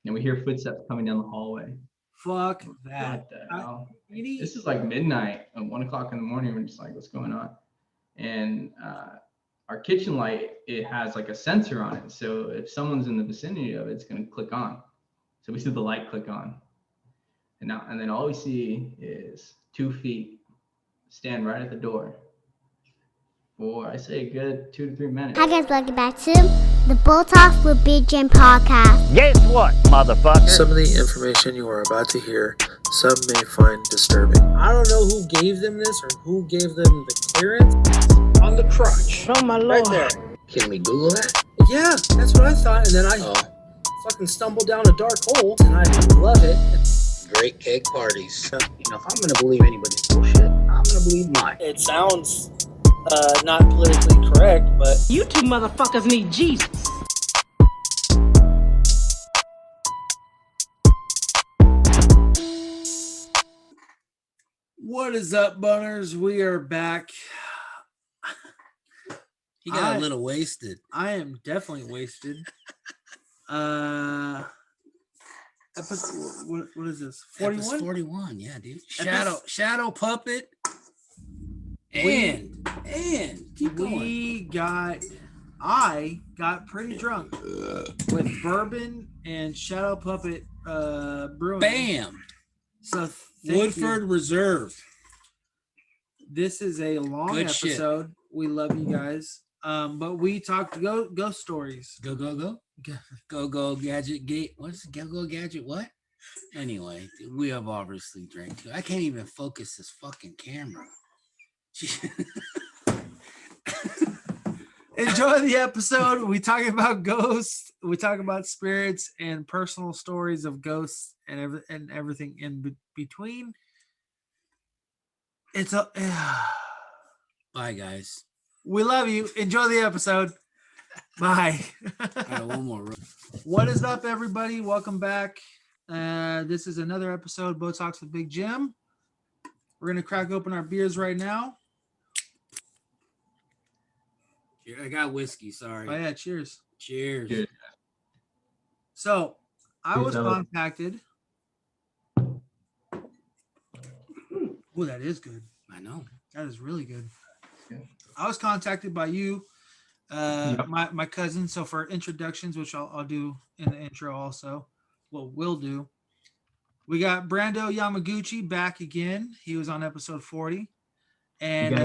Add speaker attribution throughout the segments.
Speaker 1: and we hear footsteps coming down the hallway.
Speaker 2: Fuck that.
Speaker 1: What the hell?
Speaker 2: Really?
Speaker 1: This is like midnight, 1 o'clock in the morning. We're just like, what's going on? And our kitchen light, it has like a sensor on it. So if someone's in the vicinity of it, it's going to click on. So we see the light click on. And then all we see is 2 feet stand right at the door for, I say, a good 2 to 3 minutes.
Speaker 3: Hi guys, welcome back to the Bull Talk with BTWBJ podcast.
Speaker 4: Guess what, motherfucker?
Speaker 5: Some of the information you are about to hear, some may find disturbing.
Speaker 6: I don't know who gave them this or who gave them the clearance. On the crotch.
Speaker 4: Oh my lord.
Speaker 6: Right there.
Speaker 5: Can we Google that?
Speaker 6: Yeah, that's what I thought. And then I fucking stumbled down a dark hole and I love it.
Speaker 5: Great cake parties. You know, if I'm going to believe anybody's bullshit, I'm going to believe mine.
Speaker 6: It sounds not politically correct, but
Speaker 7: You two motherfuckers need Jesus.
Speaker 2: What is up, Bo-Ners? We are back.
Speaker 8: He got a little wasted.
Speaker 2: I am definitely wasted. Episode, what is this? 41?
Speaker 8: 41, yeah, dude.
Speaker 2: Epis-
Speaker 8: Shadow puppet. And keep going.
Speaker 2: I got pretty drunk with bourbon and Shadow Puppet brewing.
Speaker 8: Bam.
Speaker 2: So
Speaker 8: Woodford Reserve.
Speaker 2: This is a long
Speaker 8: Good shit.
Speaker 2: episode. We love you guys. But we talked ghost stories.
Speaker 8: Go gadget gate. What's go gadget? What? Anyway, we have obviously drank too. I can't even focus this fucking camera.
Speaker 2: Enjoy the episode. We talk about ghosts. We talk about spirits and personal stories of ghosts and everything in between. It's a.
Speaker 8: Bye, guys.
Speaker 2: We love you. Enjoy the episode. Bye.
Speaker 8: All right, one more.
Speaker 2: What is up, everybody? Welcome back. This is another episode, Bo Talks with Big Jim. We're going to crack open our beers right now.
Speaker 8: I got whiskey. Sorry.
Speaker 2: Oh, yeah. Cheers.
Speaker 8: Cheers.
Speaker 1: Cheers.
Speaker 2: So, I was contacted. Oh, that is good.
Speaker 8: I know.
Speaker 2: That is really good.
Speaker 1: Yeah.
Speaker 2: I was contacted by you, my cousin. So for introductions, which I'll do in the intro also, we'll do. We got Brandon Yamaguchi back again. He was on episode 40. And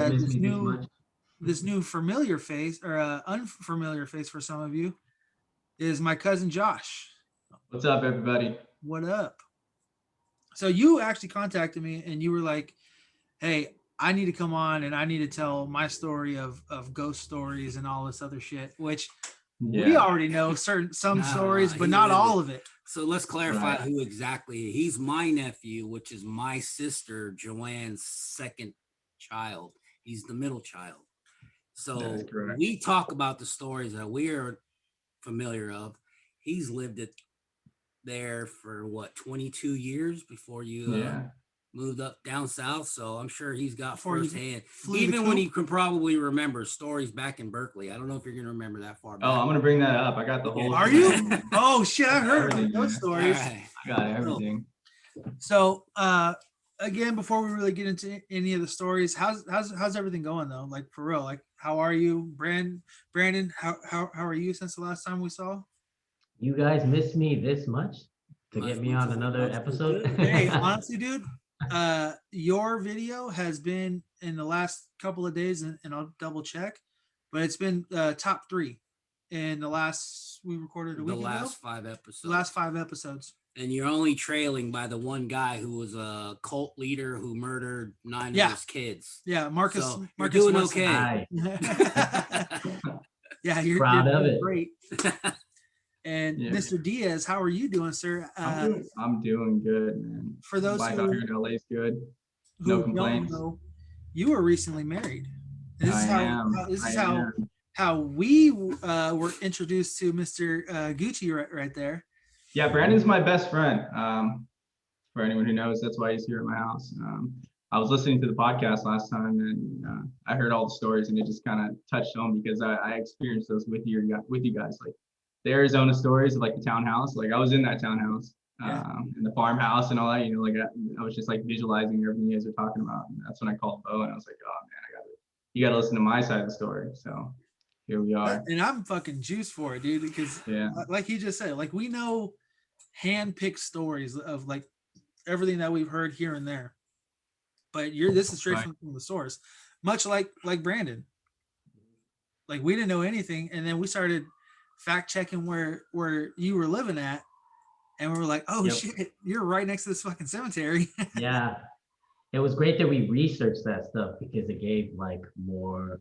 Speaker 2: this new familiar face or unfamiliar face for some of you is my cousin Josh.
Speaker 1: What's up, everybody?
Speaker 2: What up? So you actually contacted me and you were like, hey, I need to come on and I need to tell my story of ghost stories and all this other shit, which we already know some stories, but not all of it.
Speaker 8: So let's clarify who exactly. He's my nephew, which is my sister Joanne's second child. He's the middle child. So we talk about the stories that we are familiar of. He's lived it there for 22 years before you moved up down south. So I'm sure he's got firsthand, even when he can probably remember stories back in Berkeley. I don't know if you're going to remember that far back.
Speaker 1: Oh, I'm going to bring that up. I got the whole.
Speaker 2: Are you? Oh shit. I heard those stories.
Speaker 8: Right.
Speaker 1: I got everything.
Speaker 2: So, again, before we really get into any of the stories, how's everything going though? Like for real, like how are you, Brandon? How are you since the last time we saw?
Speaker 9: You guys missed me this much to get me on another episode?
Speaker 2: Hey, honestly, dude, your video has been in the last couple of days, and I'll double check, but it's been top 3 in the last we recorded a week ago.
Speaker 8: The last 5 episodes. And you're only trailing by the one guy who was a cult leader who murdered 9 of his kids.
Speaker 2: Yeah, Marcus.
Speaker 8: So
Speaker 2: Marcus
Speaker 8: you're doing
Speaker 2: Wesley.
Speaker 8: okay.
Speaker 2: Yeah, you're
Speaker 9: proud of
Speaker 2: doing
Speaker 9: it.
Speaker 2: Great. And Mr. Diaz, how are you doing, sir?
Speaker 1: I'm doing good, man.
Speaker 2: For those
Speaker 1: life out here in LA is good.
Speaker 2: who
Speaker 1: No complaints.
Speaker 2: don't know, you were recently married. This is how we were introduced to Mr. Gucci right there.
Speaker 1: Yeah, Brandon's my best friend. For anyone who knows, that's why he's here at my house. I was listening to the podcast last time, and I heard all the stories, and it just kind of touched home because I experienced those with you guys. Like the Arizona stories of like the townhouse. Like I was in that townhouse, in the farmhouse and all that. You know, like I was just like visualizing everything you guys are talking about. And that's when I called Bo, and I was like, oh man, you gotta listen to my side of the story. So here we are.
Speaker 2: And I'm fucking juiced for it, dude, because like he just said, like we know hand-picked stories of like everything that we've heard here and there. But this is straight from the source. Much like Brandon. Like we didn't know anything, and then we started fact checking where you were living at, and we were like, oh shit, you're right next to this fucking cemetery.
Speaker 9: Yeah. It was great that we researched that stuff because it gave like more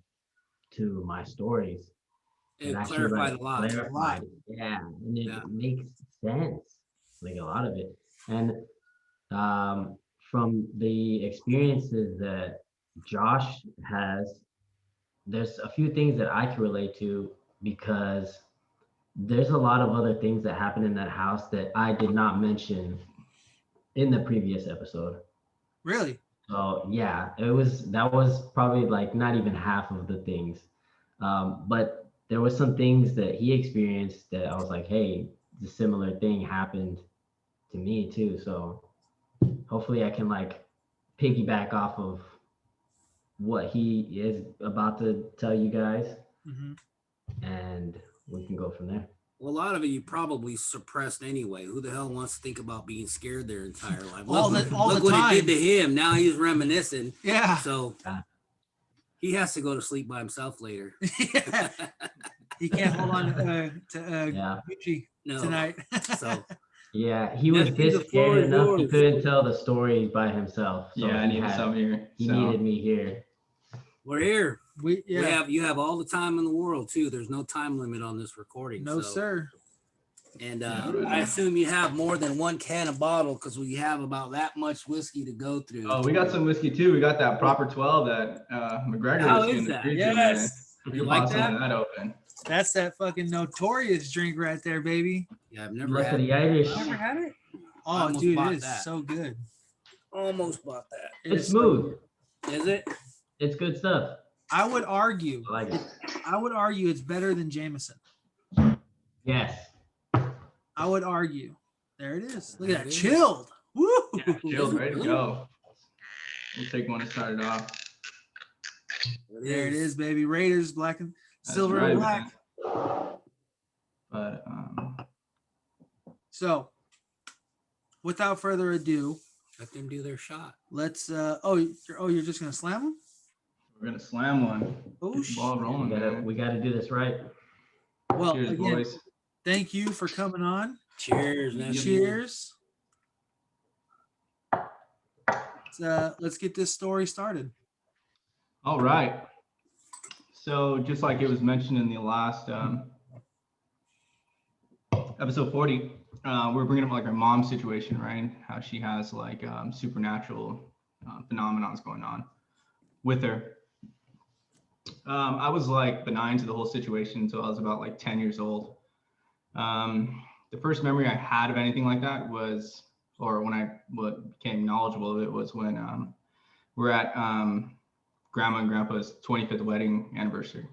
Speaker 9: to my stories.
Speaker 8: It clarified a lot.
Speaker 9: Yeah, and it makes sense, like a lot of it. And from the experiences that Josh has, there's a few things that I can relate to because there's a lot of other things that happen in that house that I did not mention in the previous episode.
Speaker 2: Really?
Speaker 9: So yeah, that was probably like not even half of the things. But there was some things that he experienced that I was like, hey, the similar thing happened to me too. So hopefully I can like piggyback off of what he is about to tell you guys, and we can go from there.
Speaker 8: Well, a lot of it you probably suppressed anyway. Who the hell wants to think about being scared their entire life?
Speaker 2: all
Speaker 8: look
Speaker 2: the
Speaker 8: what
Speaker 2: time.
Speaker 8: it did to him. Now he's reminiscing.
Speaker 2: Yeah.
Speaker 8: So he has to go to sleep by himself later.
Speaker 2: Yeah. He can't hold on to Gucci tonight.
Speaker 8: So
Speaker 9: yeah, he was this scared enough he couldn't tell the story by himself. So
Speaker 1: I needed some here.
Speaker 9: He needed me here.
Speaker 8: We're here.
Speaker 2: You
Speaker 8: have all the time in the world too. There's no time limit on this recording.
Speaker 2: No, sir.
Speaker 8: And I assume you have more than one can of bottle because we have about that much whiskey to go through.
Speaker 1: Oh, we got some whiskey too. We got that proper 12 that McGregor
Speaker 8: How
Speaker 1: was
Speaker 8: is
Speaker 1: in the
Speaker 8: that?
Speaker 1: fridge.
Speaker 8: Yes.
Speaker 1: You like that open.
Speaker 2: That's that fucking notorious drink right there, baby.
Speaker 8: Yeah, I've never
Speaker 9: had the Irish.
Speaker 2: Never had it? Oh, dude, it is so good.
Speaker 8: Almost bought that.
Speaker 9: It's smooth.
Speaker 8: Is it?
Speaker 9: It's good stuff.
Speaker 2: I would argue.
Speaker 9: I like it.
Speaker 2: I would argue it's better than Jameson.
Speaker 9: Yes.
Speaker 2: I would argue. There it is. Look at that. Chilled. Woo!
Speaker 1: Yeah, chilled, ready to go. We'll take one to start it off.
Speaker 2: There it is, baby. Raiders, black and silver and black.
Speaker 1: Man. But
Speaker 2: so, without further ado,
Speaker 8: let them do their shot.
Speaker 2: Let's. You're just gonna slam them?
Speaker 1: We're gonna slam one.
Speaker 2: Oh,
Speaker 1: ball rolling.
Speaker 9: We gotta do this right.
Speaker 2: Well,
Speaker 1: cheers,
Speaker 2: again,
Speaker 1: boys.
Speaker 2: Thank you for coming on.
Speaker 8: Cheers, man.
Speaker 2: Cheers. Let's get this story started.
Speaker 1: All right. So just like it was mentioned in the last episode 40, we're bringing up like our mom's situation, right? How she has like supernatural phenomenons going on with her. I was like benign to the whole situation until I was about like 10 years old. The first memory I had of anything like that was, or when I became knowledgeable of it, was when we're at Grandma and Grandpa's 25th wedding anniversary.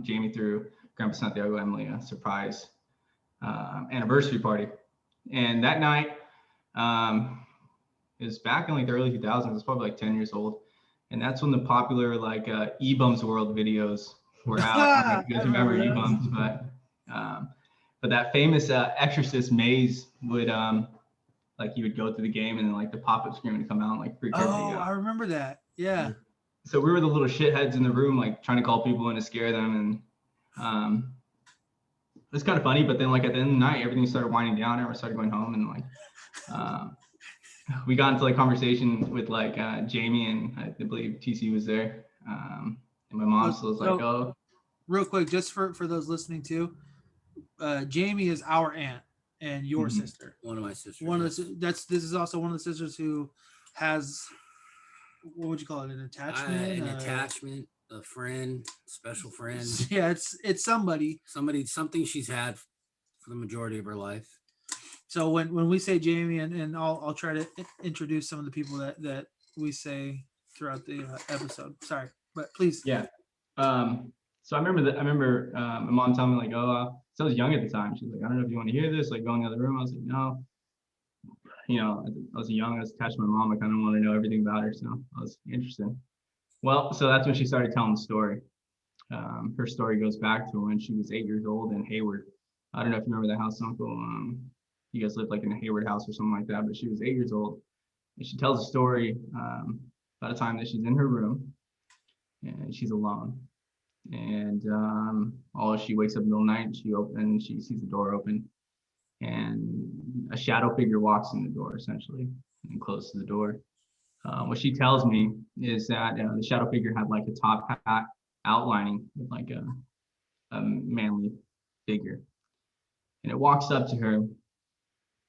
Speaker 1: Jamie threw Grandpa Santiago, Emily a surprise anniversary party. And that night, it was back in like the early 2000s. It's probably like 10 years old. And that's when the popular like E-Bums World videos were out. I don't know if you guys remember E-Bums, but that famous Exorcist maze would like you would go through the game and then like the pop-up screen would come out and like freak everybody out.
Speaker 2: I remember that. Yeah.
Speaker 1: So we were the little shitheads in the room, like trying to call people in to scare them, and it's kind of funny. But then like at the end of the night, everything started winding down, and we started going home, and like we got into like conversation with like Jamie, and I believe TC was there, and my mom still was like, "Oh."
Speaker 2: Real quick, just for those listening too, Jamie is our aunt and your sister.
Speaker 8: One of my sisters.
Speaker 2: This is also one of the sisters who has, what would you call it? An attachment?
Speaker 8: An attachment, a friend, special friend.
Speaker 2: Yeah, it's somebody.
Speaker 8: Something she's had for the majority of her life.
Speaker 2: So when we say Jamie, and I'll try to introduce some of the people that we say throughout the episode. Sorry, but please.
Speaker 1: Yeah. So I remember my mom telling me like, "Oh, So I was young at the time. She's like, I don't know if you want to hear this, like go in the other room. I was like, no. You know, I was young, I was attached to my mom. I kind of want to know everything about her. So I was interested. Well, so that's when she started telling the story. Her story goes back to when she was 8 years old in Hayward. I don't know if you remember the house, Uncle. You guys lived like in a Hayward house or something like that, but she was 8 years old. And she tells a story about a time that she's in her room and she's alone. And she wakes up in the middle of the night, she sees the door open, and a shadow figure walks in the door essentially and closes the door. What she tells me is that the shadow figure had like a top hat outlining with like a manly figure. And it walks up to her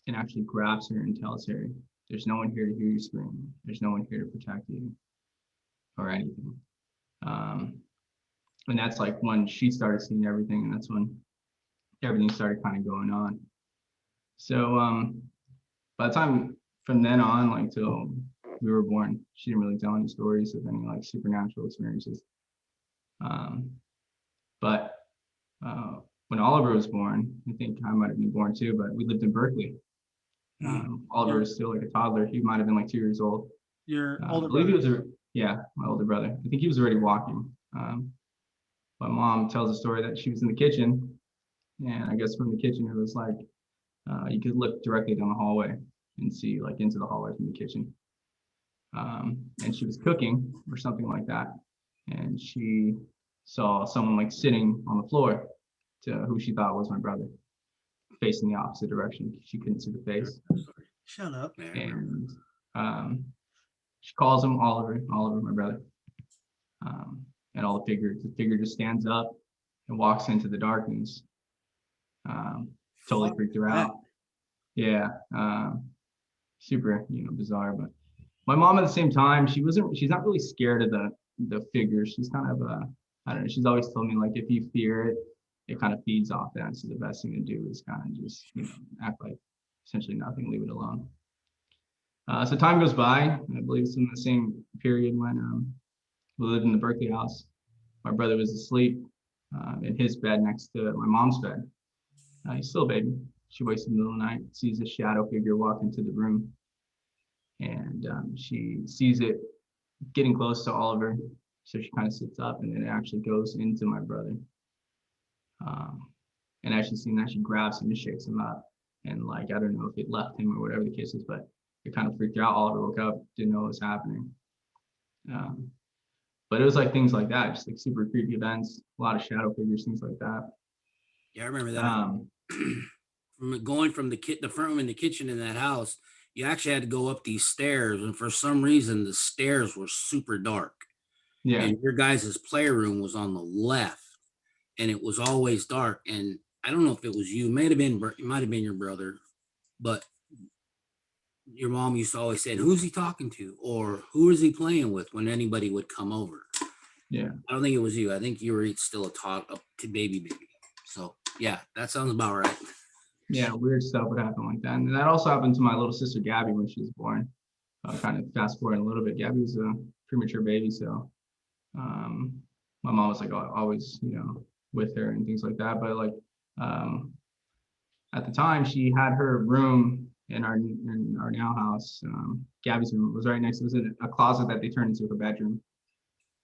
Speaker 1: and actually grabs her and tells her, there's no one here to hear you scream. There's no one here to protect you or anything. And that's like when she started seeing everything, and that's when everything started kind of going on. So by the time from then on, like till we were born, she didn't really tell any stories of any like supernatural experiences. But when Oliver was born, I think I might have been born too, but we lived in Berkeley. Oliver was still like a toddler. He might have been like 2 years old.
Speaker 2: Your
Speaker 1: I
Speaker 2: older
Speaker 1: believe
Speaker 2: brother.
Speaker 1: my older brother. I think he was already walking. My mom tells a story that she was in the kitchen, and I guess from the kitchen it was like you could look directly down the hallway and see like into the hallway from the kitchen. And she was cooking or something like that, and she saw someone like sitting on the floor to who she thought was my brother, facing the opposite direction. She couldn't see the face.
Speaker 2: Shut up.
Speaker 1: And she calls him Oliver, my brother. And all the figure just stands up and walks into the darkness. Totally freaked her out. Yeah, super, bizarre. But my mom at the same time, she's not really scared of the figure. She's kind of I don't know. She's always told me like if you fear it, it kind of feeds off that. So the best thing to do is kind of just act like essentially nothing, leave it alone. So time goes by. I believe it's in the same period when we lived in the Berkeley house. My brother was asleep in his bed next to my mom's bed. He's still a baby. She wakes up in the middle of the night, sees a shadow figure walk into the room, and she sees it getting close to Oliver. So she kind of sits up, and then it actually goes into my brother. And as she's seen that, she grabs him and shakes him up. And like, I don't know if it left him or whatever the case is, but it kind of freaked her out. Oliver woke up, didn't know what was happening. But it was like things like that, just like super creepy events, a lot of shadow figures, things like that.
Speaker 8: Yeah, I remember that. From going from the front room in the kitchen in that house, you actually had to go up these stairs, and for some reason the stairs were super dark.
Speaker 1: Yeah.
Speaker 8: And your guys' playroom was on the left, and it was always dark. And I don't know if it was you, it might have been your brother, but your mom used to always say, who's he talking to? Or who is he playing with when anybody would come over?
Speaker 1: Yeah.
Speaker 8: I don't think it was you. I think you were still a baby. So yeah, that sounds about right.
Speaker 1: Yeah, weird stuff would happen like that. And that also happened to my little sister Gabby when she was born. Kind of fast forward a little bit. Gabby was a premature baby, so my mom was like always, with her and things like that. But like at the time, she had her room in our now house. Gabby's room was right next to it. Was a closet that they turned into her bedroom.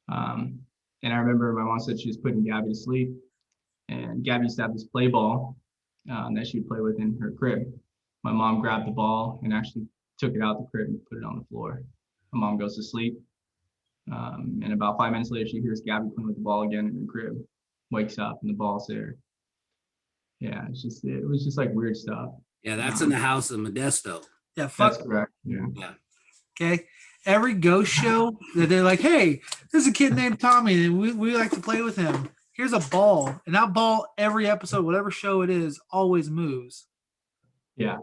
Speaker 1: And I remember my mom said she was putting Gabby to sleep, and Gabby used to have this play ball that she'd play with in her crib. My mom grabbed the ball and actually took it out the crib and put it on the floor. My mom goes to sleep. And about 5 minutes later, she hears Gabby playing with the ball again in her crib, wakes up and the ball's there. Yeah, it was just like weird stuff.
Speaker 8: Yeah, that's in the house of Modesto.
Speaker 2: Yeah,
Speaker 1: that's correct. Yeah.
Speaker 2: Okay. Every ghost show that they're like, hey, there's a kid named Tommy and we like to play with him. Here's a ball. And that ball, every episode, whatever show it is, always moves.
Speaker 1: Yeah.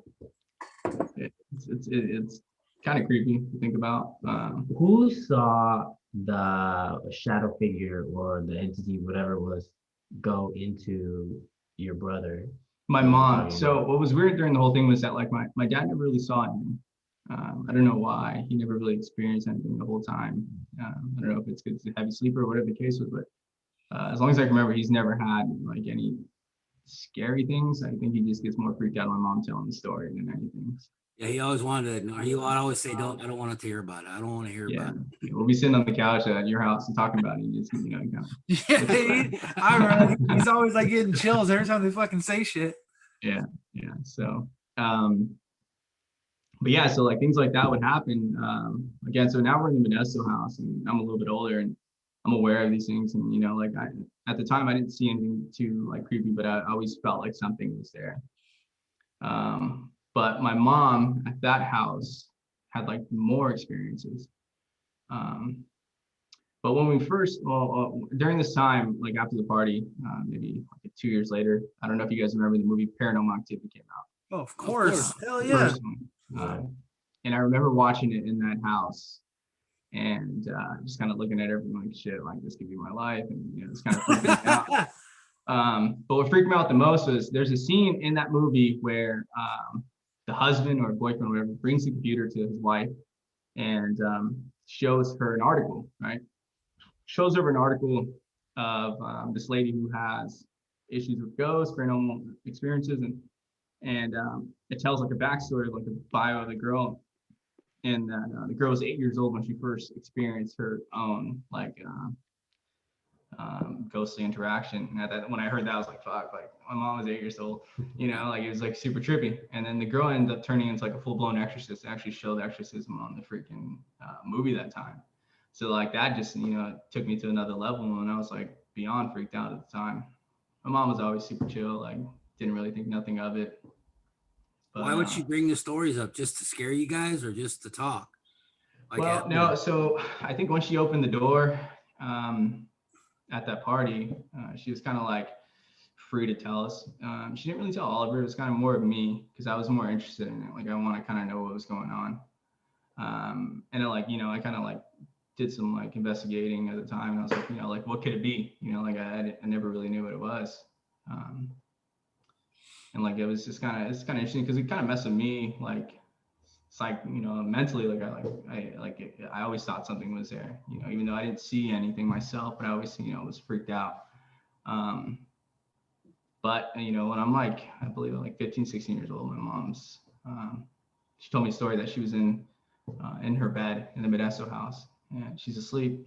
Speaker 1: It's kind of creepy to think about.
Speaker 9: Who saw the shadow figure or the entity, whatever it was, go into your brother?
Speaker 1: My mom. So what was weird during the whole thing was that like my dad never really saw anything. I don't know why. He never really experienced anything the whole time. I don't know if it's because he's a heavy sleeper or whatever the case was, but as long as I can remember, he's never had like any scary things. I think he just gets more freaked out on my mom telling the story than anything.
Speaker 8: Yeah, he always wanted to. He would always say, "Don't. I don't want to hear about it. I don't want to hear about it."
Speaker 1: Yeah, we'll be sitting on the couch at your house and talking about it. And just, you know, kind of.
Speaker 2: Yeah, I remember he's always like getting chills every time they fucking say shit.
Speaker 1: Yeah. So, but yeah, so like things like that would happen. Again, so now we're in the Modesto house, and I'm a little bit older, and I'm aware of these things. And you know, like at the time, I didn't see anything too like creepy, but I always felt like something was there. But my mom at that house had like more experiences. But when we first, during this time, like after the party, maybe like 2 years later, I don't know if you guys remember the movie Paranormal Activity came out.
Speaker 2: Oh, of course. Hell yeah.
Speaker 1: And I remember watching it in that house and just kind of looking at everyone like, shit, like this could be my life. And, you know, it's kind of freaking me out. But what freaked me out the most was there's a scene in that movie where the husband or boyfriend or whatever brings the computer to his wife and shows her an article, right? Shows her an article of this lady who has issues with ghosts, paranormal experiences, and it tells like a backstory of like a bio of the girl. And the girl was 8 years old when she first experienced her own like ghostly interaction. And when I heard that, I was like, fuck, like my mom was 8 years old, you know, like it was like super trippy. And then the girl ended up turning into like a full-blown exorcist. It actually showed exorcism on the freaking movie that time. So like that just, you know, took me to another level, and I was like beyond freaked out at the time. My mom was always super chill, like didn't really think nothing of it. But,
Speaker 8: why would she bring the stories up? Just to scare you guys or just to talk? Like
Speaker 1: well, no, so I think when she opened the door at that party, she was kind of like free to tell us. She didn't really tell Oliver. It was kind of more of me because I was more interested in it. Like I want to kind of know what was going on. And like, you know, I kind of like did some like investigating at the time. And I was like, you know, like what could it be? You know, like I never really knew what it was. And like it was just kind of interesting because it kind of messed with me, like it's like, you know, mentally, like I always thought something was there, you know, even though I didn't see anything myself, but I always, you know, was freaked out. But you know, when I'm like, I believe like 15, 16 years old, my mom's she told me a story that she was in her bed in the Modesto house, and she's asleep,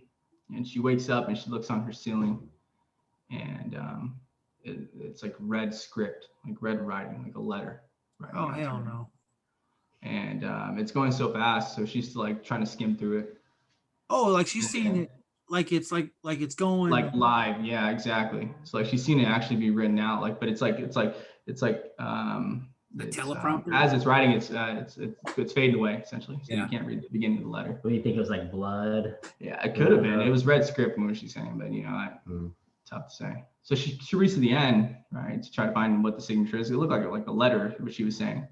Speaker 1: and she wakes up and she looks on her ceiling, and it's like red script, like red writing, like a letter.
Speaker 2: Oh hell no!
Speaker 1: And it's going so fast, so she's like trying to skim through it.
Speaker 2: Oh, like she's seeing it, like it's going
Speaker 1: like live. Yeah, exactly. So like she's seen it actually be written out, like, but it's like
Speaker 8: the teleprompter.
Speaker 1: As it's writing, it's fading away essentially, so you can't read the beginning of the letter.
Speaker 9: What do you think? It was like blood?
Speaker 1: Yeah, it could have been. It was red script, what was she saying? But you know, tough to say. So she reached to the end, right, to try to find what the signature is. It looked like a letter, what she was saying,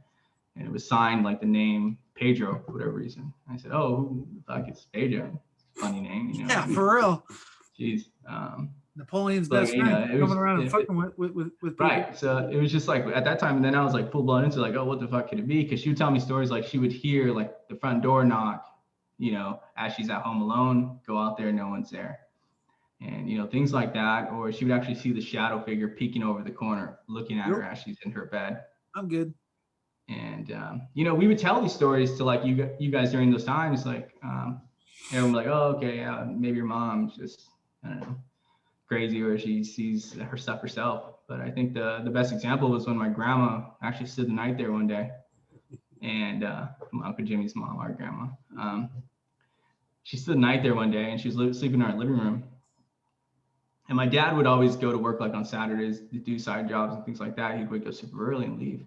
Speaker 1: and it was signed like the name Pedro for whatever reason. I said, "Oh, who the fuck is Pedro? Funny name, you know?"
Speaker 2: Yeah, for real.
Speaker 1: Jeez.
Speaker 2: Napoleon's best friend coming around and fucking with people.
Speaker 1: Right. So it was just like at that time, and then I was like full blown into like, oh, what the fuck could it be? Because she would tell me stories like she would hear like the front door knock, you know, as she's at home alone, go out there, no one's there. And, you know, things like that. Or she would actually see the shadow figure peeking over the corner, looking at her as she's in her bed.
Speaker 2: I'm good.
Speaker 1: And, you know, we would tell these stories to like you guys during those times, like, everyone like, oh, okay, maybe your mom's just, I don't know, crazy, or she sees her stuff herself. But I think the best example was when my grandma actually stood the night there one day. And my Uncle Jimmy's mom, our grandma, she stood the night there one day, and she was sleeping in our living room. And my dad would always go to work like on Saturdays to do side jobs and things like that. He'd wake up super early and leave.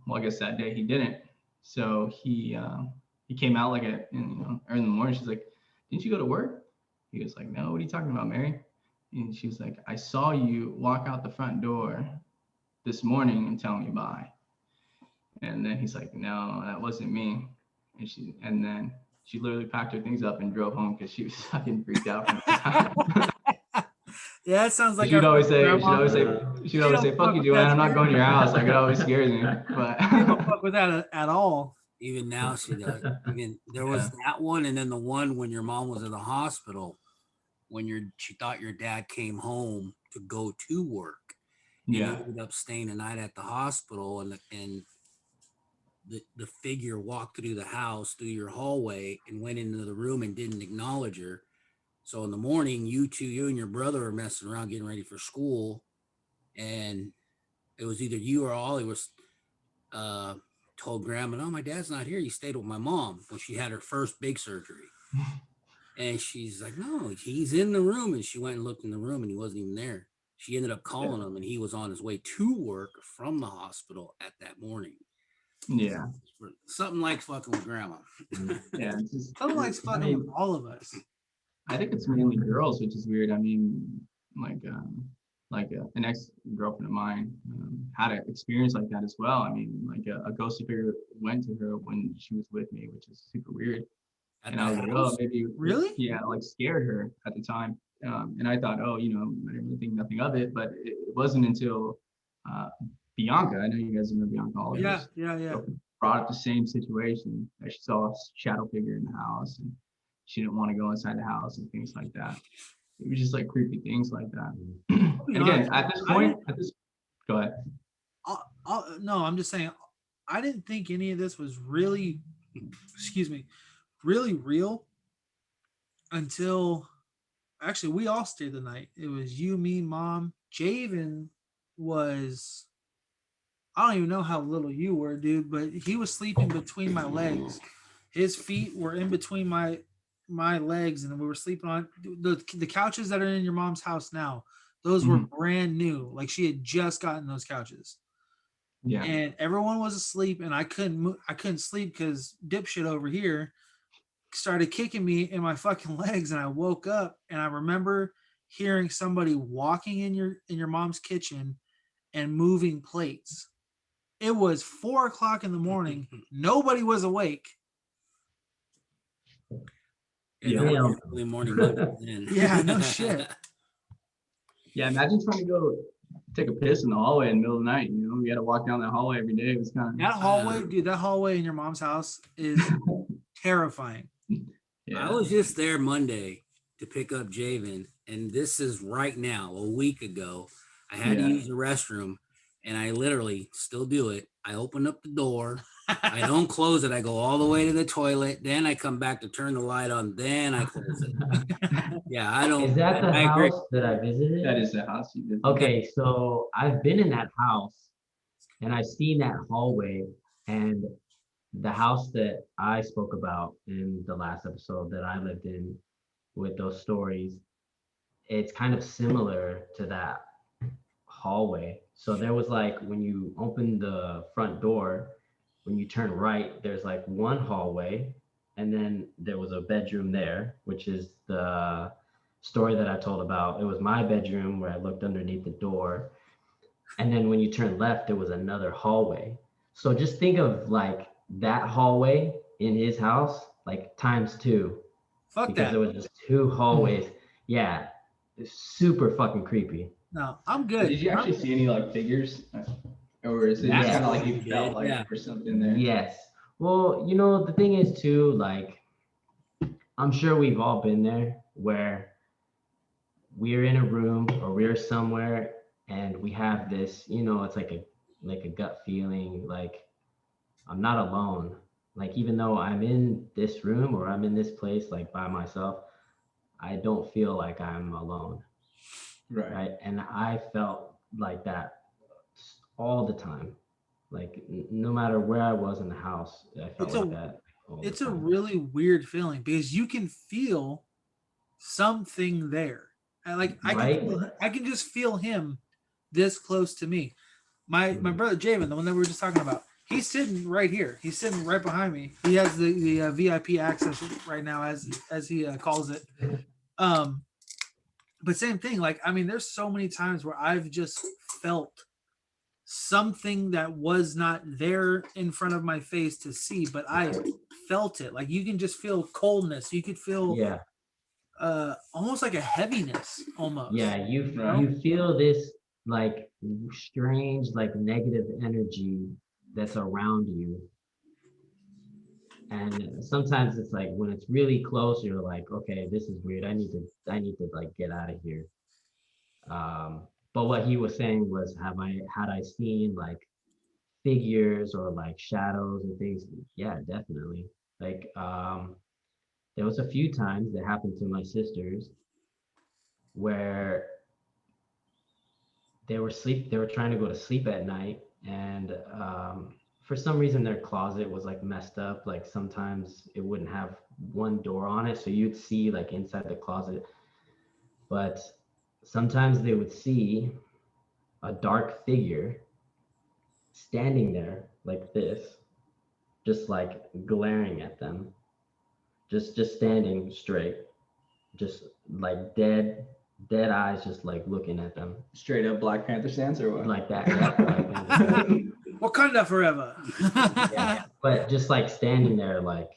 Speaker 1: Well, I guess that day he didn't. So he came out like early in the morning. She's like, "Didn't you go to work?" He was like, "No, what are you talking about, Mary?" And she was like, "I saw you walk out the front door this morning and tell me bye." And then he's like, "No, that wasn't me." And then she literally packed her things up and drove home because she was fucking freaked out from the time.
Speaker 2: Yeah, it sounds like
Speaker 1: she'd always say, "Fuck you, Joanne, I'm not going to your house." Like it always scares me. But
Speaker 2: she don't fuck with that at all.
Speaker 8: Even now she does. I mean, there was that one, and then the one when your mom was in the hospital, when she thought your dad came home to go to work, And
Speaker 1: Yeah.
Speaker 8: he ended up staying a night at the hospital, and the figure walked through the house, through your hallway, and went into the room and didn't acknowledge her. So in the morning, you and your brother are messing around getting ready for school, and it was either you or Ollie was told Grandma, "No, my dad's not here. He stayed with my mom when she had her first big surgery." And she's like, "No, he's in the room." And she went and looked in the room, and he wasn't even there. She ended up calling him, and he was on his way to work from the hospital at that morning.
Speaker 1: Yeah.
Speaker 8: Something like fucking with Grandma.
Speaker 1: Yeah. It's just,
Speaker 2: Something like
Speaker 1: I
Speaker 2: fucking
Speaker 1: mean,
Speaker 2: with all of us.
Speaker 1: I think it's mainly girls, which is weird. I mean, an ex-girlfriend of mine had an experience like that as well. I mean, like a ghostly figure went to her when she was with me, which is super weird. And I was like, oh, maybe,
Speaker 2: Really?
Speaker 1: yeah, like scared her at the time. And I thought, oh, I didn't really think nothing of it, but it wasn't until Bianca, I know you guys know Bianca all of
Speaker 2: Yeah,
Speaker 1: us,
Speaker 2: yeah.
Speaker 1: brought up the same situation that she saw a shadow figure in the house and she didn't want to go inside the house and things like that. It was just like creepy things like that. And again, at this point, go ahead.
Speaker 2: No, I'm just saying, I didn't think any of this was really, excuse me, really real until actually we all stayed the night. It was you, me, Mom. Javen was, I don't even know how little you were, dude, but he was sleeping between my legs. His feet were in between my legs, and we were sleeping on the couches that are in your mom's house now. Those were brand new. Like she had just gotten those couches.
Speaker 1: Yeah.
Speaker 2: And everyone was asleep, and I couldn't sleep because dipshit over here started kicking me in my fucking legs, and I woke up, and I remember hearing somebody walking in your mom's kitchen and moving plates. It was 4:00 in the morning. Nobody was awake.
Speaker 1: Yeah.
Speaker 8: Early morning.
Speaker 2: Yeah, no shit.
Speaker 1: Yeah, imagine trying to go take a piss in the hallway in the middle of the night. You know, you got to walk down that hallway every day. It was kind of
Speaker 2: that hallway, dude. That hallway in your mom's house is terrifying.
Speaker 8: Yeah. I was just there Monday to pick up Javen, and this is right now, a week ago. I had to use the restroom, and I literally still do it. I open up the door. I don't close it. I go all the way to the toilet. Then I come back to turn the light on. Then I close it. Yeah, I don't.
Speaker 9: Is that the house that I visited?
Speaker 1: That is the house you visited.
Speaker 9: Okay, so I've been in that house and I've seen that hallway, and the house that I spoke about in the last episode that I lived in with those stories, it's kind of similar to that hallway. So there was like, when you open the front door, when you turn right, there's like one hallway, and then there was a bedroom there, which is the story that I told about. It was my bedroom where I looked underneath the door. And then when you turn left, there was another hallway. So just think of like that hallway in his house, like times two.
Speaker 2: Fuck
Speaker 9: because
Speaker 2: that.
Speaker 9: there was just two hallways. Yeah, it's super fucking creepy.
Speaker 2: No, I'm good.
Speaker 1: Did you actually see any like figures? Or is it just kind of like you felt like there's something there?
Speaker 9: Yes. Well, you know, the thing is too, like, I'm sure we've all been there where we're in a room or we're somewhere and we have this, you know, it's like a gut feeling, like I'm not alone. Like, even though I'm in this room or I'm in this place, like by myself, I don't feel like I'm alone. Right. And I felt like that all the time. Like no matter where I was in the house, I felt like that.
Speaker 2: It's a really weird feeling because you can feel something there. I can just feel him this close to me. My brother Javen, the one that we were just talking about, he's sitting right here. He's sitting right behind me. He has the VIP access right now, as he calls it. But same thing. Like, I mean, there's so many times where I've just felt something that was not there in front of my face to see, but I felt it. Like, you can just feel coldness. You could feel almost like a heaviness almost.
Speaker 9: Yeah, you feel this like strange, like negative energy that's around you. And sometimes it's like when it's really close, you're like, okay, this is weird. I need to like get out of here. But what he was saying was, had I seen like figures or like shadows and things? Yeah, definitely. Like there was a few times that happened to my sisters where they were trying to go to sleep at night, and for some reason their closet was like messed up. Like sometimes it wouldn't have one door on it, so you'd see like inside the closet. But sometimes they would see a dark figure standing there like this, just like glaring at them, just standing straight, just like dead eyes, just like looking at them.
Speaker 1: Straight up Black Panther stance or what?
Speaker 9: Like that. Yeah, Black Panther.
Speaker 2: Wakanda forever.
Speaker 9: Yeah, but just like standing there, like,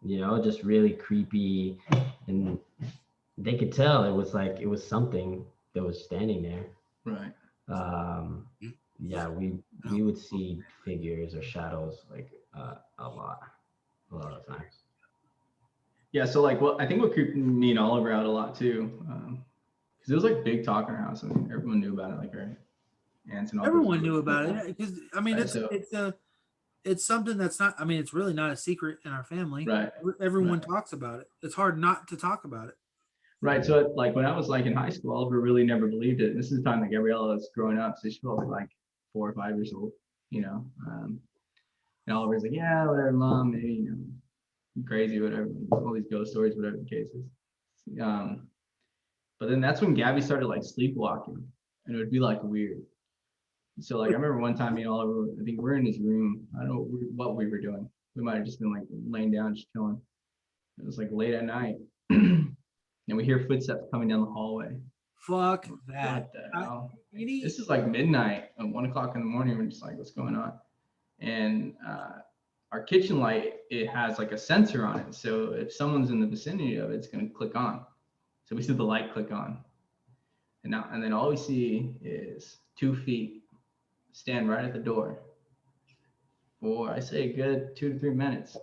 Speaker 9: you know, just really creepy, and they could tell it was something that was standing there.
Speaker 1: Right.
Speaker 9: Yeah, we would see figures or shadows like a lot of times.
Speaker 1: Yeah, so like I think what creeped me and Oliver out a lot too, because it was like big talk in our house. I mean, everyone knew about it, like our aunts and uncles.
Speaker 2: Everyone knew about it because I mean,
Speaker 1: Right,
Speaker 2: it's something that's not. I mean, it's really not a secret in our family.
Speaker 1: Right.
Speaker 2: Everyone
Speaker 1: Right.
Speaker 2: talks about it. It's hard not to talk about it.
Speaker 1: Right. So like when I was like in high school, Oliver really never believed it. And this is the time that Gabriella was growing up, so she's probably like 4 or 5 years old, you know. And Oliver's like, yeah, whatever, mom, maybe, you know, crazy, whatever, all these ghost stories, whatever the case is. But then that's when Gabby started like sleepwalking, and it would be like weird. So like I remember one time me and Oliver, I think we're in his room. I don't know what we were doing. We might have just been like laying down, just chilling. It was like late at night. And we hear footsteps coming down the hallway.
Speaker 2: Fuck that.
Speaker 1: What the hell? This is like midnight at 1 o'clock in the morning. We're just like, what's going on? And our kitchen light, it has like a sensor on it. So if someone's in the vicinity of it, it's going to click on. So we see the light click on. And then all we see is 2 feet stand right at the door for, I say, a good 2 to 3 minutes.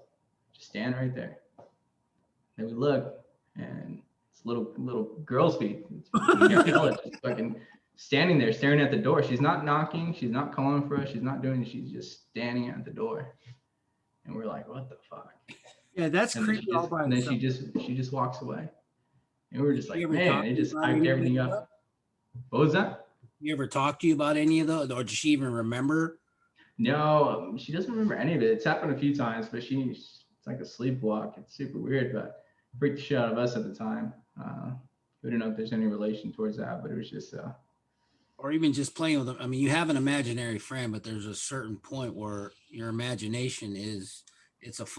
Speaker 1: Just stand right there. Then we look, and it's little girl's feet. It's just fucking standing there, staring at the door. She's not knocking. She's not calling for us. She's not doing it. She's just standing at the door. And we're like, what the fuck?
Speaker 2: Yeah, that's creepy all by
Speaker 1: and then
Speaker 2: itself.
Speaker 1: she just walks away. And we were just like,
Speaker 8: You ever
Speaker 1: man,
Speaker 8: talked
Speaker 1: it just
Speaker 8: about
Speaker 1: hyped
Speaker 8: any
Speaker 1: everything
Speaker 8: of
Speaker 1: up. What was that?
Speaker 8: You ever talk to you about any of those, or does she even remember?
Speaker 1: No, she doesn't remember any of it. It's happened a few times, but it's like a sleepwalk. It's super weird, but freaked the shit out of us at the time. We don't know if there's any relation towards that, but it was just
Speaker 8: Or even just playing with them. I mean, you have an imaginary friend, but there's a certain point where your imagination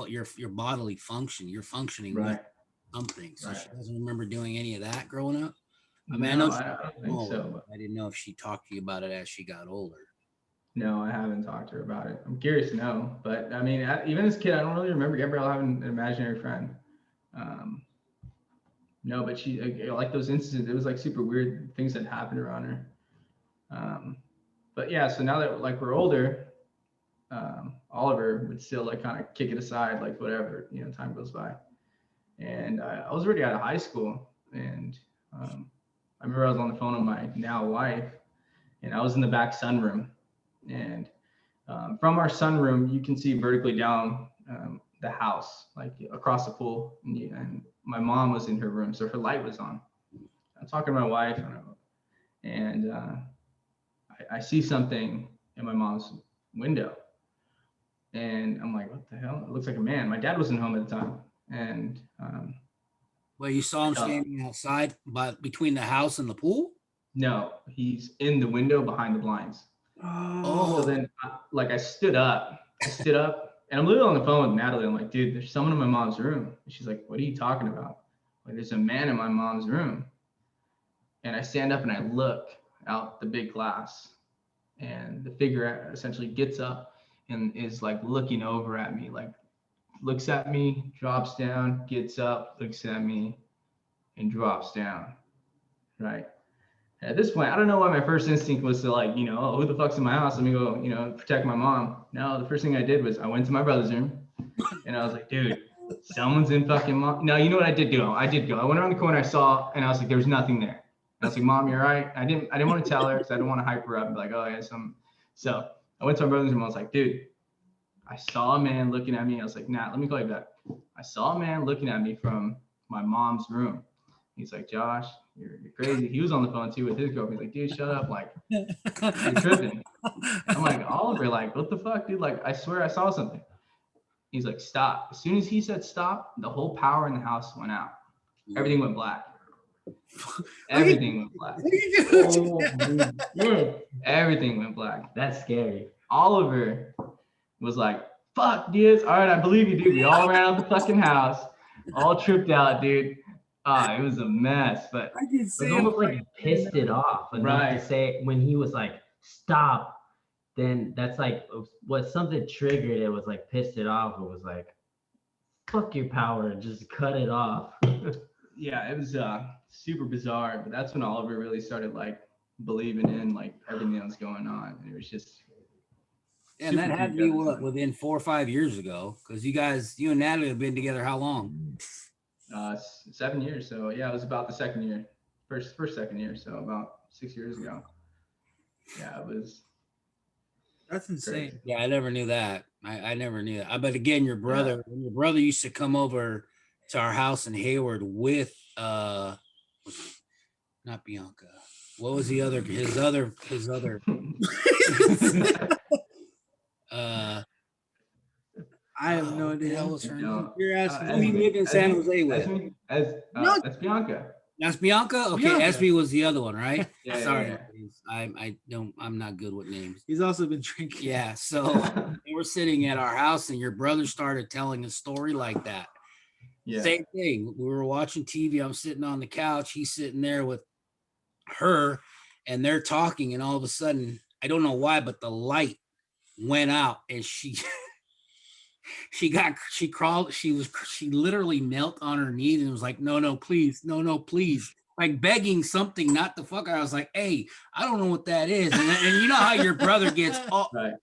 Speaker 8: your bodily function. You're functioning
Speaker 1: right.
Speaker 8: with something. So
Speaker 1: Right.
Speaker 8: she doesn't remember doing any of that growing up. I mean,
Speaker 1: No,
Speaker 8: I
Speaker 1: don't think so. But
Speaker 8: I didn't know if she talked to you about it as she got older.
Speaker 1: no, I haven't talked to her about it. I'm curious to know, but I mean, even as a kid, I don't really remember Gabrielle having an imaginary friend. No, but she like those instances. It was like super weird things that happened around her. But yeah, so now that like we're older, Oliver would still like kind of kick it aside, like whatever, you know, time goes by. And I was already out of high school, and I remember I was on the phone with my now wife, and I was in the back sunroom, and from our sunroom you can see vertically down the house, like across the pool, and my mom was in her room, so her light was on. I'm talking to my wife, and I see something in my mom's window, and I'm like, what the hell? It looks like a man. My dad wasn't home at the time, and
Speaker 8: Well, you saw him standing outside, but between the house and the pool.
Speaker 1: no, he's in the window behind the blinds.
Speaker 2: Oh,
Speaker 1: So then, like, I stood up, and I'm literally on the phone with Natalie. I'm like, dude, there's someone in my mom's room. And she's like, what are you talking about? Like, there's a man in my mom's room. And I stand up and I look out the big glass, and the figure essentially gets up and is like looking over at me, like looks at me, drops down, gets up, looks at me, and drops down. Right. At this point, I don't know why my first instinct was to like, you know, oh, who the fuck's in my house? Let me go, you know, protect my mom. No, the first thing I did was I went to my brother's room, and I was like, dude, someone's in fucking mom. No, you know what I did do? I went around the corner, I saw, and I was like, there's nothing there. I was like, Mom, you're right. I didn't want to tell her because I didn't want to hype her up and be like, oh yeah, some. So I went to my brother's room. I was like, dude, I saw a man looking at me. I was like, Nat, let me call you back. I saw a man looking at me from my mom's room. He's like, Josh, you're crazy. He was on the phone too with his girlfriend. He's like, dude, shut up. Like, you're tripping. I'm like, Oliver, like, what the fuck, dude? Like, I swear I saw something. He's like, stop. As soon as he said stop, the whole power in the house went out. Everything went black. Everything went black.
Speaker 9: Yeah,
Speaker 1: Everything went black.
Speaker 9: that's scary.
Speaker 1: Oliver was like, fuck, Diaz. All right, I believe you, dude. We all ran out the fucking house, all tripped out, dude. It was a mess, but
Speaker 8: I can
Speaker 9: It
Speaker 8: see
Speaker 9: was
Speaker 8: him.
Speaker 9: almost like pissed it off enough
Speaker 1: Right.
Speaker 9: to say when he was like, stop, then that's like what something triggered. It was like pissed it off. It was like, fuck your power, just cut it off.
Speaker 1: yeah, it was super bizarre. But that's when Oliver really started like believing in like everything that was going on. And it was just
Speaker 8: And that
Speaker 1: super
Speaker 8: had to
Speaker 1: deep
Speaker 8: be
Speaker 1: at the time.
Speaker 8: within 4 or 5 years ago, because you and Natalie have been together how long?
Speaker 1: 7 years. So yeah, it was about the second year, first second year. So about 6 years ago. Yeah, it was.
Speaker 2: That's insane.
Speaker 1: Crazy.
Speaker 8: Yeah, I never knew that. I never knew that. But again, your brother, when your brother used to come over to our house in Hayward with not Bianca. What was his other
Speaker 2: I have no
Speaker 8: what the
Speaker 2: idea.
Speaker 8: hell was her name?
Speaker 1: No.
Speaker 2: You're asking
Speaker 8: Who do you
Speaker 2: me.
Speaker 8: live in San Jose with?
Speaker 2: No.
Speaker 1: That's Bianca.
Speaker 8: That's Bianca? Okay,
Speaker 2: Bianca.
Speaker 8: Esby was the other one, right?
Speaker 1: Yeah,
Speaker 8: Sorry.
Speaker 1: yeah.
Speaker 8: I'm not good with names.
Speaker 2: He's also been drinking.
Speaker 8: Yeah, so we were sitting at our house and your brother started telling a story like that.
Speaker 1: Yeah.
Speaker 8: Same thing. We were watching TV. I'm sitting on the couch. He's sitting there with her and they're talking. And all of a sudden, I don't know why, but the light went out and she literally knelt on her knees and was like, no, please. Like begging something not to fuck her. I was like, hey, I don't know what that is. And you know how your brother gets,
Speaker 1: Right.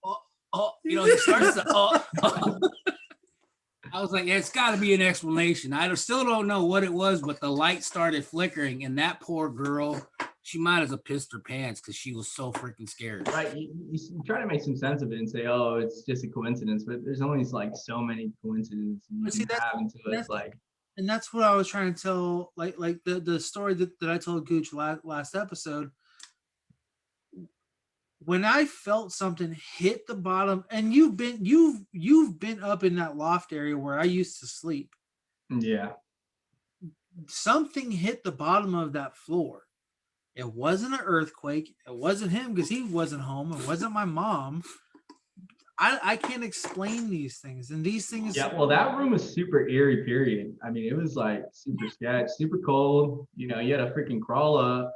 Speaker 8: he starts to, I was like, it's got to be an explanation. I still don't know what it was, but the light started flickering, and that poor girl, she might as well pissed her pants because she was so freaking scared.
Speaker 1: Right. You try to make some sense of it and say, oh, it's just a coincidence, but there's only like so many coincidences you
Speaker 2: But see,
Speaker 1: can have until it's like.
Speaker 2: And that's what I was trying to tell, like the story that I told Gooch last episode. When I felt something hit the bottom, and you've been up in that loft area where I used to sleep.
Speaker 1: Yeah.
Speaker 2: Something hit the bottom of that floor. It wasn't an earthquake. It wasn't him because he wasn't home. It wasn't my mom. I can't explain these things, and these things.
Speaker 1: Yeah, well, that room was super eerie, period. I mean, it was like super sketch, super cold. You know, you had to freaking crawl up.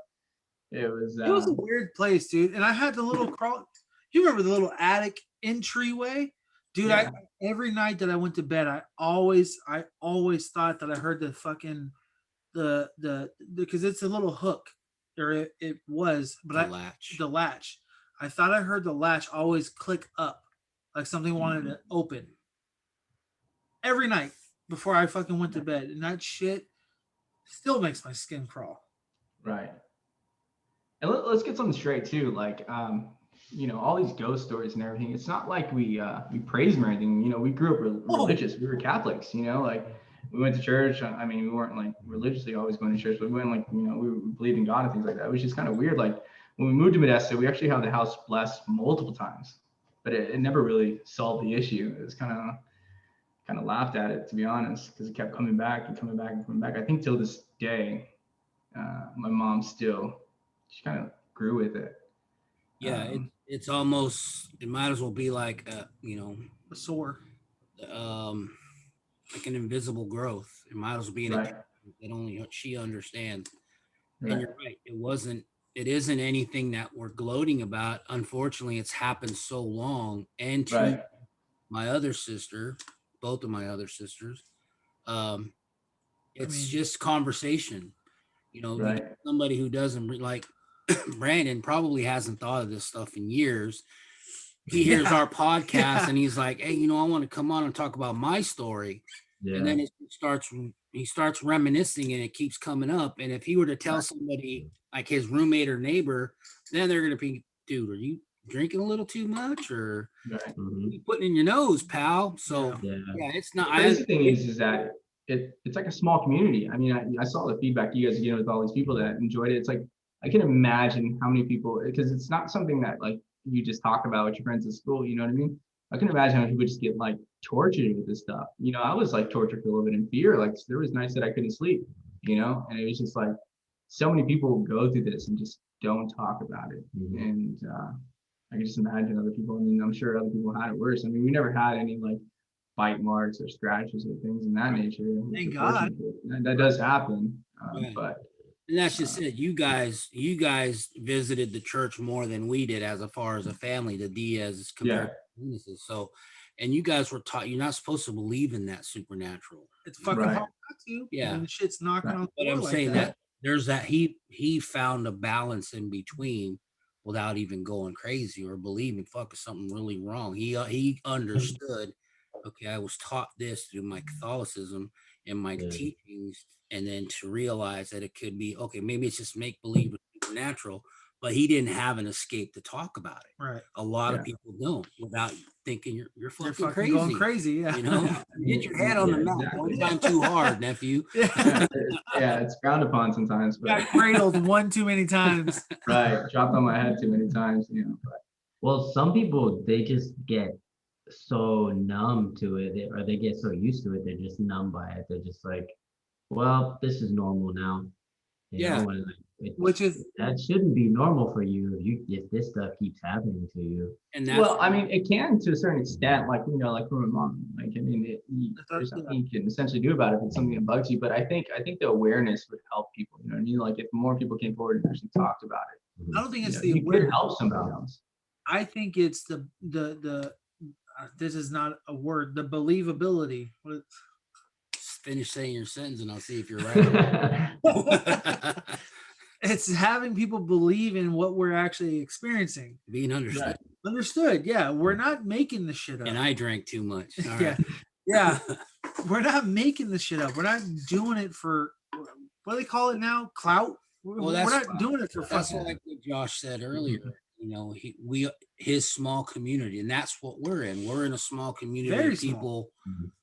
Speaker 1: It was
Speaker 2: a weird place, dude. And I had the little crawl. You remember the little attic entryway, dude?
Speaker 1: Yeah.
Speaker 2: Every night that I went to bed, I always thought that I heard the fucking the because it's a little hook, or it was, but the latch. I thought I heard the latch always click up, like something wanted to open. Every night before I fucking went to bed, and that shit still makes my skin crawl.
Speaker 1: Right. And let's get something straight too. Like, you know, all these ghost stories and everything. It's not like we praise them or anything. You know, we grew up religious. We were Catholics. You know, like we went to church. I mean, we weren't like religiously always going to church, but we went like, you know, we believed in God and things like that. It was just kind of weird. Like when we moved to Modesto, we actually had the house blessed multiple times, but it never really solved the issue. It was kind of laughed at it, to be honest, because it kept coming back and coming back and coming back. I think till this day, my mom still. She kind of grew with it.
Speaker 8: Yeah, it's almost, it might as well be like,
Speaker 2: a sore.
Speaker 8: Like an invisible growth. It might as well be that only she understands.
Speaker 1: Right.
Speaker 8: And you're right. It isn't anything that we're gloating about. Unfortunately, it's happened so long. And to my other sister, both of my other sisters, it's just conversation. You know, somebody who doesn't like Brandon probably hasn't thought of this stuff in years. He hears our podcast and he's like, hey, you know, I want to come on and talk about my story. Yeah. And then it starts reminiscing and it keeps coming up. And if he were to tell somebody like his roommate or neighbor, then they're gonna be, dude, are you drinking a little too much, or you putting in your nose, pal? So yeah, it's not.
Speaker 1: The crazy thing is that it's like a small community. I mean, I saw the feedback you guys get with all these people that enjoyed it. It's like I can imagine how many people, because it's not something that like you just talk about with your friends at school. You know what I mean? I can imagine how people just get like tortured with this stuff. You know, I was like tortured for a little bit in fear. Like there was nights that I couldn't sleep. You know, and it was just like so many people go through this and just don't talk about it. And I can just imagine other people. I mean, I'm sure other people had it worse. I mean, we never had any like bite marks or scratches or things in that nature.
Speaker 2: Thank God.
Speaker 1: That does happen. But
Speaker 8: and that's just it. You guys visited the church more than we did as far as a family, the Diaz compared to witnesses. So, and you guys were taught you're not supposed to believe in that supernatural.
Speaker 2: It's fucking hard not to.
Speaker 8: Yeah.
Speaker 2: When the shit's knocking on the
Speaker 8: But I'm
Speaker 2: door
Speaker 8: saying
Speaker 2: like
Speaker 8: that there's that he found a balance in between without even going crazy or believing fuck is something really wrong. He understood, okay, I was taught this through my Catholicism and my teachings, and then to realize that it could be, okay, maybe it's just make believe with supernatural, but he didn't have an escape to talk about it.
Speaker 2: Right.
Speaker 8: A lot of people don't without thinking you're fucking
Speaker 2: crazy. Going crazy,
Speaker 8: You know, get your head on the mat. Don't climb too hard, nephew.
Speaker 1: It's frowned upon sometimes. But
Speaker 2: got cradled one too many times.
Speaker 1: Right, dropped on my head too many times. You know. But.
Speaker 9: Well, some people they just get so numb to it, or they get so used to it, they're just numb by it. They're just like, well, this is normal now. You know, and
Speaker 2: which is
Speaker 9: that shouldn't be normal for you if this stuff keeps happening to you.
Speaker 8: And that's,
Speaker 1: well, I mean, it can to a certain extent, like you know, like from a mom. Like I mean, there's nothing you can essentially do about it if it's something that bugs you. But I think the awareness would help people. You know what I mean? Like if more people came forward and actually talked about it.
Speaker 2: I don't think it's
Speaker 1: the
Speaker 2: awareness.
Speaker 1: Could help somebody else.
Speaker 2: I think it's the this is not a word. The believability.
Speaker 8: Finish saying your sentence and I'll see if you're right.
Speaker 2: It's having people believe in what we're actually experiencing.
Speaker 8: Being understood.
Speaker 2: Right. Understood. Yeah. We're not making the shit up.
Speaker 8: And I drank too much. All
Speaker 2: yeah.
Speaker 8: Right.
Speaker 2: Yeah. We're not making the shit up. We're not doing it for, what do they call it now? Clout?
Speaker 8: Well,
Speaker 2: we're not doing it for
Speaker 8: that's
Speaker 2: fucking.
Speaker 8: like what Josh said earlier. You know, his small community, and that's what we're in. We're in a small community
Speaker 2: Very
Speaker 8: of people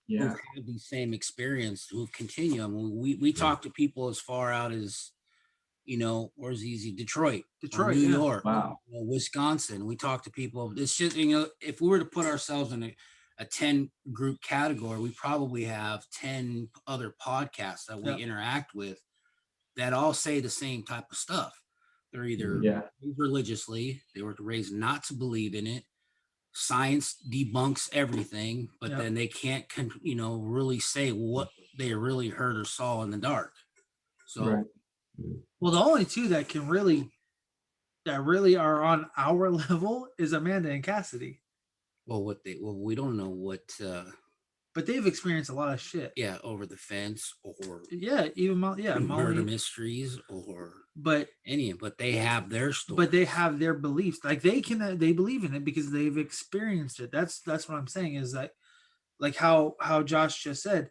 Speaker 1: who
Speaker 8: have the same experience, who continue. I mean, we talk to people as far out as, you know, where's easy? Detroit, New York, Wisconsin. We talk to people. It's just, you know, if we were to put ourselves in a 10 group category, we probably have 10 other podcasts that we interact with that all say the same type of stuff. They're either raised religiously, they were raised not to believe in it. Science debunks everything, but then they can't, you know, really say what they really heard or saw in the dark. So,
Speaker 2: well, the only two that really are on our level is Amanda and Cassidy.
Speaker 8: Well, we don't know what.
Speaker 2: But they've experienced a lot of shit.
Speaker 8: Yeah, over the fence, or
Speaker 2: even
Speaker 8: murder
Speaker 2: Molly.
Speaker 8: mysteries, or
Speaker 2: but
Speaker 8: they have their story.
Speaker 2: But they have their beliefs. Like they believe in it because they've experienced it. That's what I'm saying is that, like how Josh just said,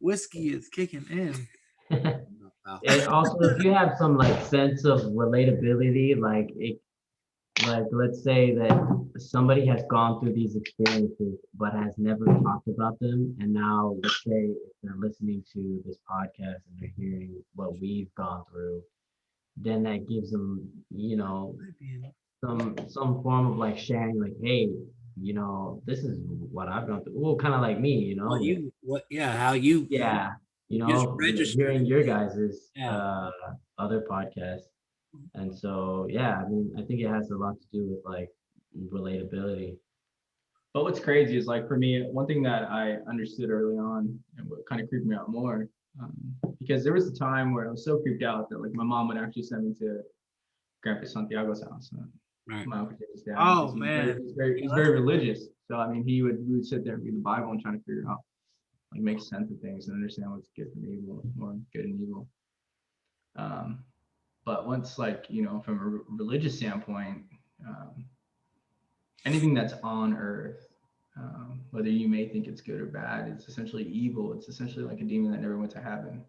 Speaker 2: whiskey is kicking in.
Speaker 9: And also, if you have some like sense of relatability, like let's say that somebody has gone through these experiences but has never talked about them, and now let's say if they're listening to this podcast and they're hearing what we've gone through, then that gives them, you know, some form of like sharing, like, hey, you know, this is what I've gone through. Well, kind of like me, you know. You know, hearing your guys's other podcasts. And so, I mean, I think it has a lot to do with like relatability.
Speaker 1: But what's crazy is like for me, one thing that I understood early on and what kind of creeped me out more, because there was a time where I was so creeped out that like my mom would actually send me to Grandpa Santiago's house.
Speaker 8: Right.
Speaker 1: My uncle David's dad.
Speaker 2: Oh man,
Speaker 1: he's very religious. So I mean, we would sit there and read the Bible and try to figure out, like, make sense of things and understand what's good from evil, or good and evil. But once, like, you know, from a religious standpoint, anything that's on earth, whether you may think it's good or bad. It's essentially evil. It's essentially like a demon that never went to heaven.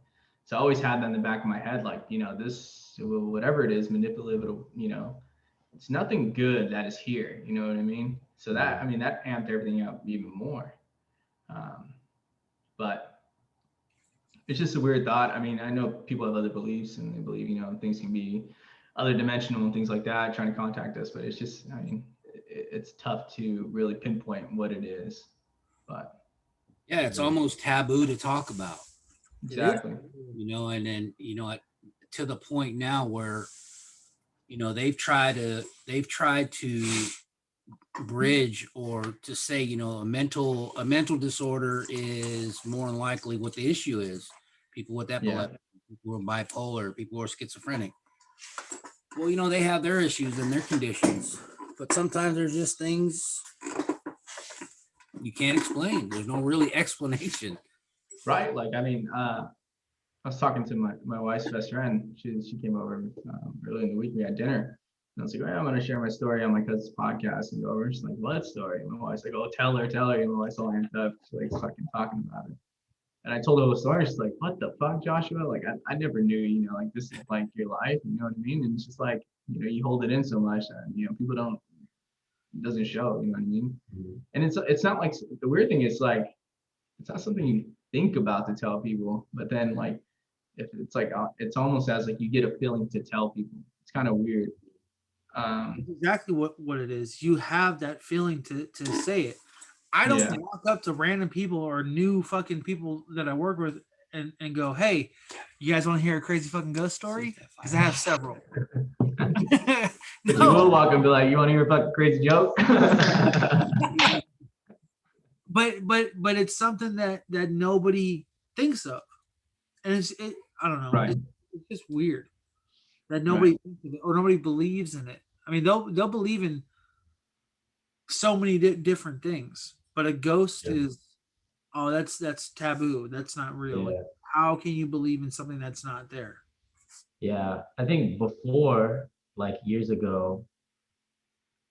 Speaker 1: So I always had that in the back of my head, like, this, whatever it is, manipulative, it's nothing good that is here. You know what I mean? So that amped everything up even more. But it's just a weird thought. I mean, I know people have other beliefs and they believe, things can be other dimensional and things like that, trying to contact us, but it's just, it's tough to really pinpoint what it is. But
Speaker 8: yeah, it's almost taboo to talk about.
Speaker 1: Exactly.
Speaker 8: And then, to the point now where, they've tried to bridge or to say, a mental disorder is more than likely what the issue is. People with epilepsy, people who are bipolar, people who are schizophrenic. Well, they have their issues and their conditions, but sometimes there's just things you can't explain. There's no really explanation.
Speaker 1: Right. Like, I was talking to my wife's best friend. She came over early in the week. We had dinner. And I was like, I'm going to share my story on my cousin's podcast and go over. She's like, what story? And my wife's like, oh, tell her. And my wife's all amped up. She's like fucking talking about it. And I told her the story. She's like, what the fuck, Joshua? Like, I never knew, like, this is like your life. You know what I mean? And it's just like, you hold it in so much that, people it doesn't show, you know what I mean? Mm-hmm. And it's not like, the weird thing is like, it's not something you think about to tell people, but then like, if it's like, it's almost as like you get a feeling to tell people. It's kind of weird.
Speaker 2: Exactly what it is. You have that feeling to say it. I don't walk up to random people or new fucking people that I work with and go, hey, you guys want to hear a crazy fucking ghost story? Because I have several.
Speaker 1: No. You will walk and be like, you want to hear a fucking crazy joke?
Speaker 2: but it's something that nobody thinks of. And I don't know.
Speaker 1: Right.
Speaker 2: It's just weird that nobody thinks of it or nobody believes in it. I mean, they'll believe in so many different things, but a ghost is, that's taboo. That's not real.
Speaker 9: Yeah.
Speaker 2: Like, how can you believe in something that's not there?
Speaker 9: Yeah, I think before, like years ago,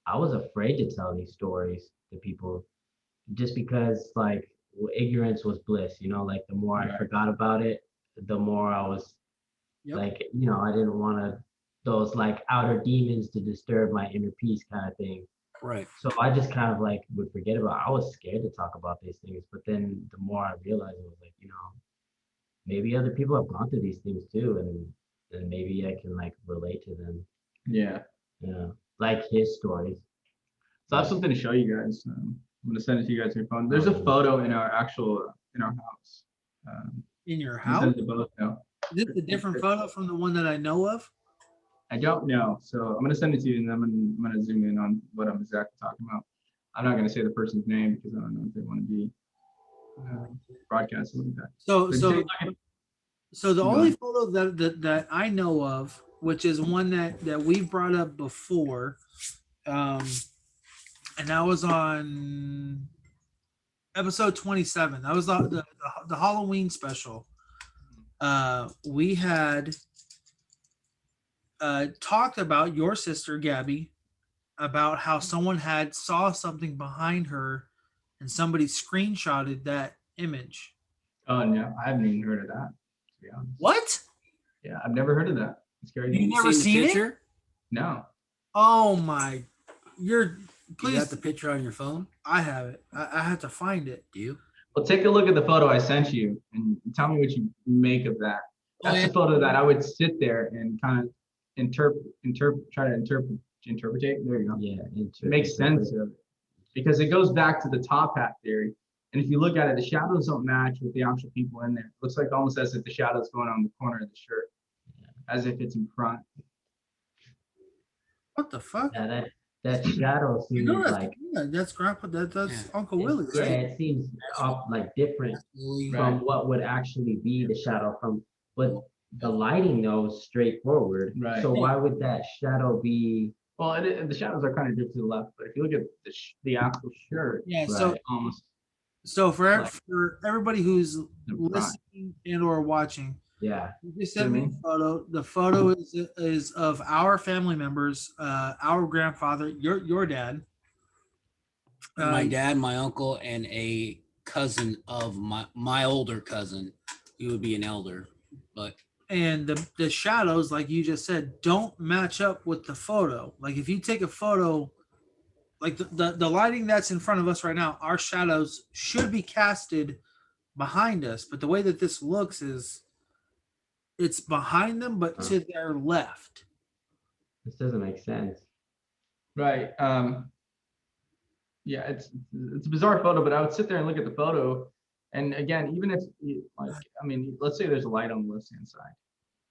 Speaker 9: I was afraid to tell these stories to people just because like ignorance was bliss, like the more I forgot about it, the more I was like, I didn't want those like outer demons to disturb my inner peace kind of thing.
Speaker 8: Right.
Speaker 9: So I just kind of like would forget about I was scared to talk about these things. But then the more I realized, it was like, maybe other people have gone through these things too. And maybe I can like relate to them.
Speaker 1: Yeah.
Speaker 9: Yeah. Like his stories.
Speaker 1: So I have something to show you guys. I'm going to send it to you guys on your phone. There's a photo in our house.
Speaker 2: In your house?
Speaker 1: Send it to both now.
Speaker 2: Is this a different photo from the one that I know of?
Speaker 1: I don't know. So I'm going to send it to you, and then I'm going to zoom in on what I'm exactly talking about. I'm not going to say the person's name because I don't know if they want to be broadcasted like that.
Speaker 2: So the only photo that I know of, which is one that we've brought up before, and that was on episode 27. That was the Halloween special. We had talked about your sister Gabby, about how someone had saw something behind her and somebody screenshotted that image.
Speaker 1: Oh no, I haven't even heard of that, to be honest.
Speaker 2: What?
Speaker 1: Yeah, I've never heard of that. It's crazy.
Speaker 2: You never seen it?
Speaker 1: No.
Speaker 2: Oh my, please.
Speaker 8: You got the picture on your phone?
Speaker 2: I have it. I have to find it.
Speaker 8: Do you?
Speaker 1: Well, take a look at the photo I sent you and tell me what you make of that. That's the photo that I would sit there and kind of try to interpret. There you go. Yeah, it makes sense of it because it goes back to the top hat theory. And if you look at it, the shadows don't match with the actual people in there. It looks like almost as if the shadow's going on the corner of the shirt, as if it's in front.
Speaker 2: What the fuck?
Speaker 9: Yeah, that shadow seems like
Speaker 2: that's Grandpa. That's Uncle Willie.
Speaker 9: Yeah,
Speaker 2: right?
Speaker 9: it seems off like different from what would actually be the shadow from. But the lighting though is straightforward.
Speaker 1: Right.
Speaker 9: So why would that shadow be?
Speaker 1: Well, the shadows are kind of drifted to the left, but if you look at the actual shirt,
Speaker 2: so
Speaker 1: almost.
Speaker 2: So for everybody who's listening and or watching,
Speaker 9: you
Speaker 2: just sent me a photo. The photo is of our family members, our grandfather, your dad,
Speaker 8: My dad, my uncle, and a cousin of my older cousin. He would be an elder, but
Speaker 2: and the shadows, like you just said, don't match up with the photo. Like if you take a photo, like the lighting that's in front of us right now, our shadows should be casted behind us, but the way that this looks is it's behind them, but to their left.
Speaker 9: This doesn't make sense.
Speaker 1: Right. Yeah, it's a bizarre photo, but I would sit there and look at the photo, and again, even if like, I mean, let's say there's a light on the left hand side,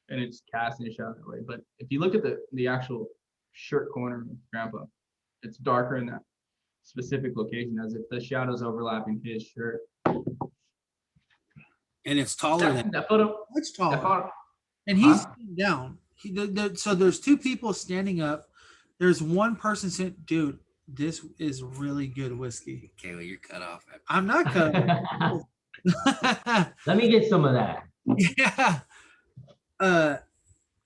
Speaker 1: and it's casting a shadow that way, but if you look at the actual shirt corner of Grandpa, it's darker in that specific location, as if the shadow's overlapping his shirt.
Speaker 8: And it's taller than
Speaker 1: that photo.
Speaker 2: It's taller.
Speaker 1: That photo,
Speaker 2: And he's sitting down. So there's two people standing up. There's one person saying, dude, this is really good whiskey.
Speaker 8: Kayla, you're cut off.
Speaker 2: I'm not cut off.
Speaker 9: Let me get some of that.
Speaker 2: Yeah.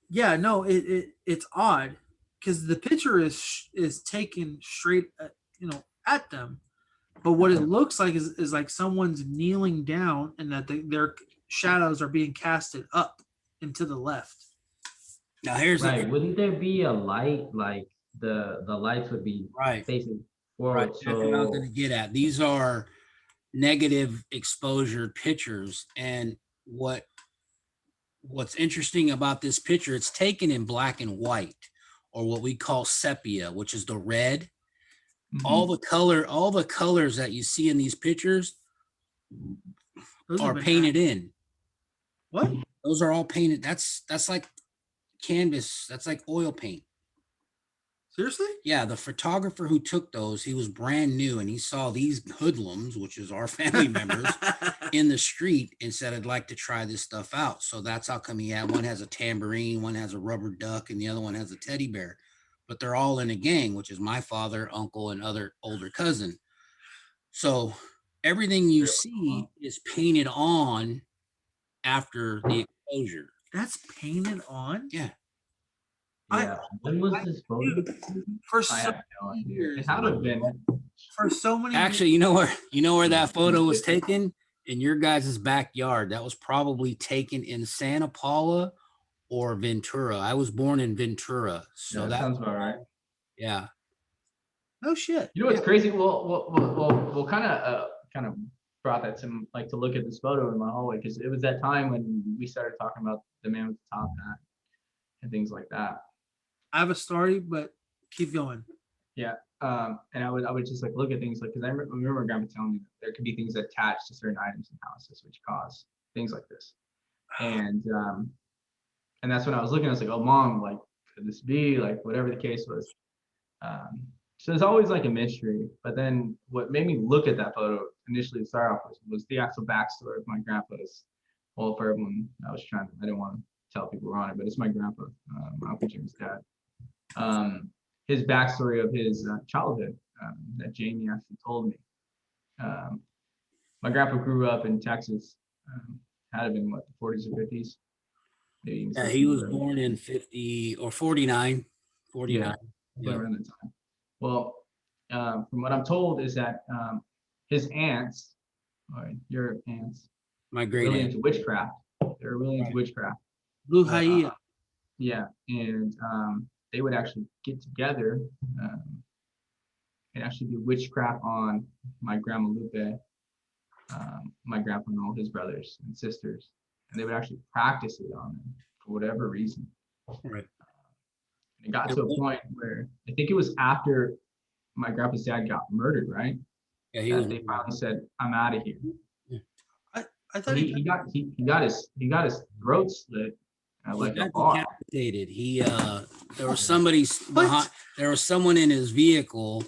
Speaker 2: Yeah, no, it's odd because the picture is taken straight at them. But what it looks like is like someone's kneeling down and that their shadows are being casted up and to the left.
Speaker 8: Now here's
Speaker 9: right. Wouldn't there be a light, like the lights would be facing forward?
Speaker 8: Right. That's what I was going to get at. These are negative exposure pictures, and what's interesting about this picture, it's taken in black and white, or what we call sepia, which is the red. Mm-hmm. All the colors that you see in these pictures are painted in.
Speaker 2: What?
Speaker 8: Those are all painted. That's like canvas. That's like oil paint.
Speaker 2: Seriously?
Speaker 8: Yeah, the photographer who took those, he was brand new, and he saw these hoodlums, which is our family members, in the street, and said, I'd like to try this stuff out. So that's how come he had one has a tambourine, one has a rubber duck, and the other one has a teddy bear. But they're all in a gang, which is my father, uncle, and other older cousin. So everything you see is painted on after the exposure.
Speaker 2: That's painted on?
Speaker 8: Yeah.
Speaker 9: Yeah. When was this photo?
Speaker 2: For so many years.
Speaker 1: It had to have been.
Speaker 2: For so many
Speaker 8: Actually,
Speaker 2: years.
Speaker 8: you know where that photo was taken? In your guys' backyard. That was probably taken in Santa Paula or Ventura. I was born in Ventura. So that
Speaker 1: sounds about right.
Speaker 8: Yeah.
Speaker 2: No shit.
Speaker 1: You know what's crazy? We'll kind of brought that to look at this photo in my hallway, because it was that time when we started talking about the man with the top hat and things like that.
Speaker 2: I have a story, but keep going.
Speaker 1: Yeah. And I would just like look at things like, because I remember Grandpa telling me that there could be things attached to certain items in houses which cause things like this. And that's when I was looking, I was like, oh, Mom, like, could this be like whatever the case was? So there's always like a mystery. But then what made me look at that photo initially to start off was the actual backstory of my grandpa's. Well, for everyone, I didn't want to tell people who are on it, but it's my grandpa, my Uncle Jim's dad. His backstory of his childhood that Jamie actually told me. My grandpa grew up in Texas, had it been what, the 40s or 50s? Maybe even
Speaker 8: he was born in 50 or 49. 49.
Speaker 1: Yeah, around the time. Well, from what I'm told is that his aunts, or your aunts,
Speaker 8: my great
Speaker 1: really
Speaker 8: aunt,
Speaker 1: into witchcraft. They're really into witchcraft.
Speaker 2: Blue Haia.
Speaker 1: Yeah, and they would actually get together and actually do witchcraft on my grandma Lupe, my grandpa, and all his brothers and sisters, and they would actually practice it on them for whatever reason.
Speaker 8: Right.
Speaker 1: It got to a point where I think it was after my grandpa's dad got murdered, right?
Speaker 8: Yeah,
Speaker 1: they finally said, "I'm out of here."
Speaker 2: I thought
Speaker 1: he got his throat slit. Like
Speaker 8: he got decapitated. There was somebody behind. There was someone in his vehicle.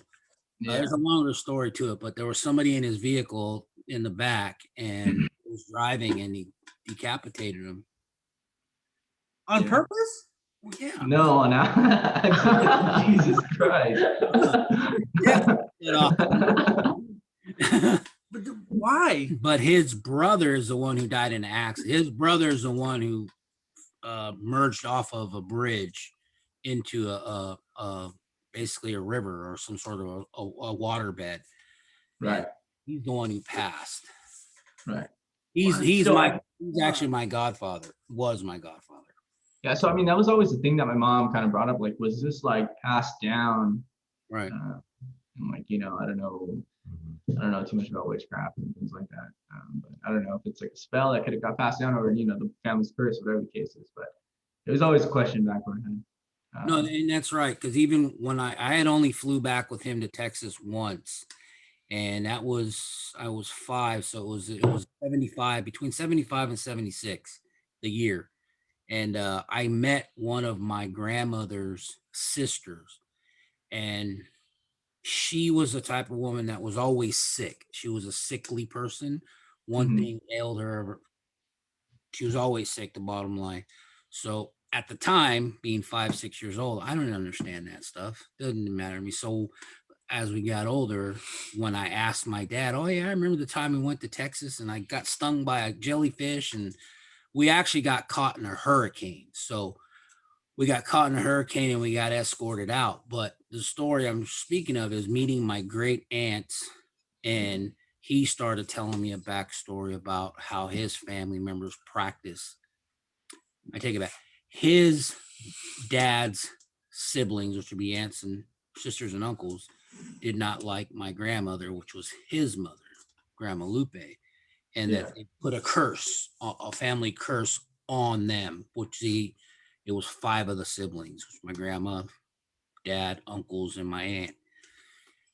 Speaker 8: There's a longer story to it, but there was somebody in his vehicle in the back, and he was driving, and he decapitated him
Speaker 2: on purpose.
Speaker 8: Yeah.
Speaker 1: No. Jesus Christ.
Speaker 2: But why?
Speaker 8: But his brother is the one who died in an accident. His brother is the one who merged off of a bridge into a basically a river or some sort of a waterbed.
Speaker 1: Right.
Speaker 8: He's the one who passed.
Speaker 1: Right.
Speaker 8: He's
Speaker 1: So
Speaker 8: he's actually my godfather. Was my godfather.
Speaker 1: yeah. So I mean, that was always the thing that my mom kind of brought up. Like, was this like passed down?
Speaker 8: Right.
Speaker 1: And like, I don't know too much about witchcraft and things like that. But I don't know if it's like a spell that could have got passed down, or the family's curse, whatever the case is. But it was always a question back when.
Speaker 8: No, and that's right. Because even when I had only flew back with him to Texas once, and I was 5, so it was 75, between 75 and 76 the year. And I met one of my grandmother's sisters, and she was the type of woman that was always sick. She was a sickly person. One thing ailed her. She was always sick, the bottom line. So at the time, being 5, 6 years old, I don't understand that stuff. Doesn't matter to me. So as we got older, when I asked my dad, oh yeah, I remember the time we went to Texas and I got stung by a jellyfish, and we actually got caught in a hurricane. So we got caught in a hurricane and we got escorted out. But the story I'm speaking of is meeting my great aunt, and he started telling me a backstory about how his family members practice. I take it back. His dad's siblings, which would be aunts and sisters and uncles, did not like my grandmother, which was his mother, Grandma Lupe, and that they put a curse, a family curse on them, which it was 5 of the siblings, my grandma, dad, uncles, and my aunt.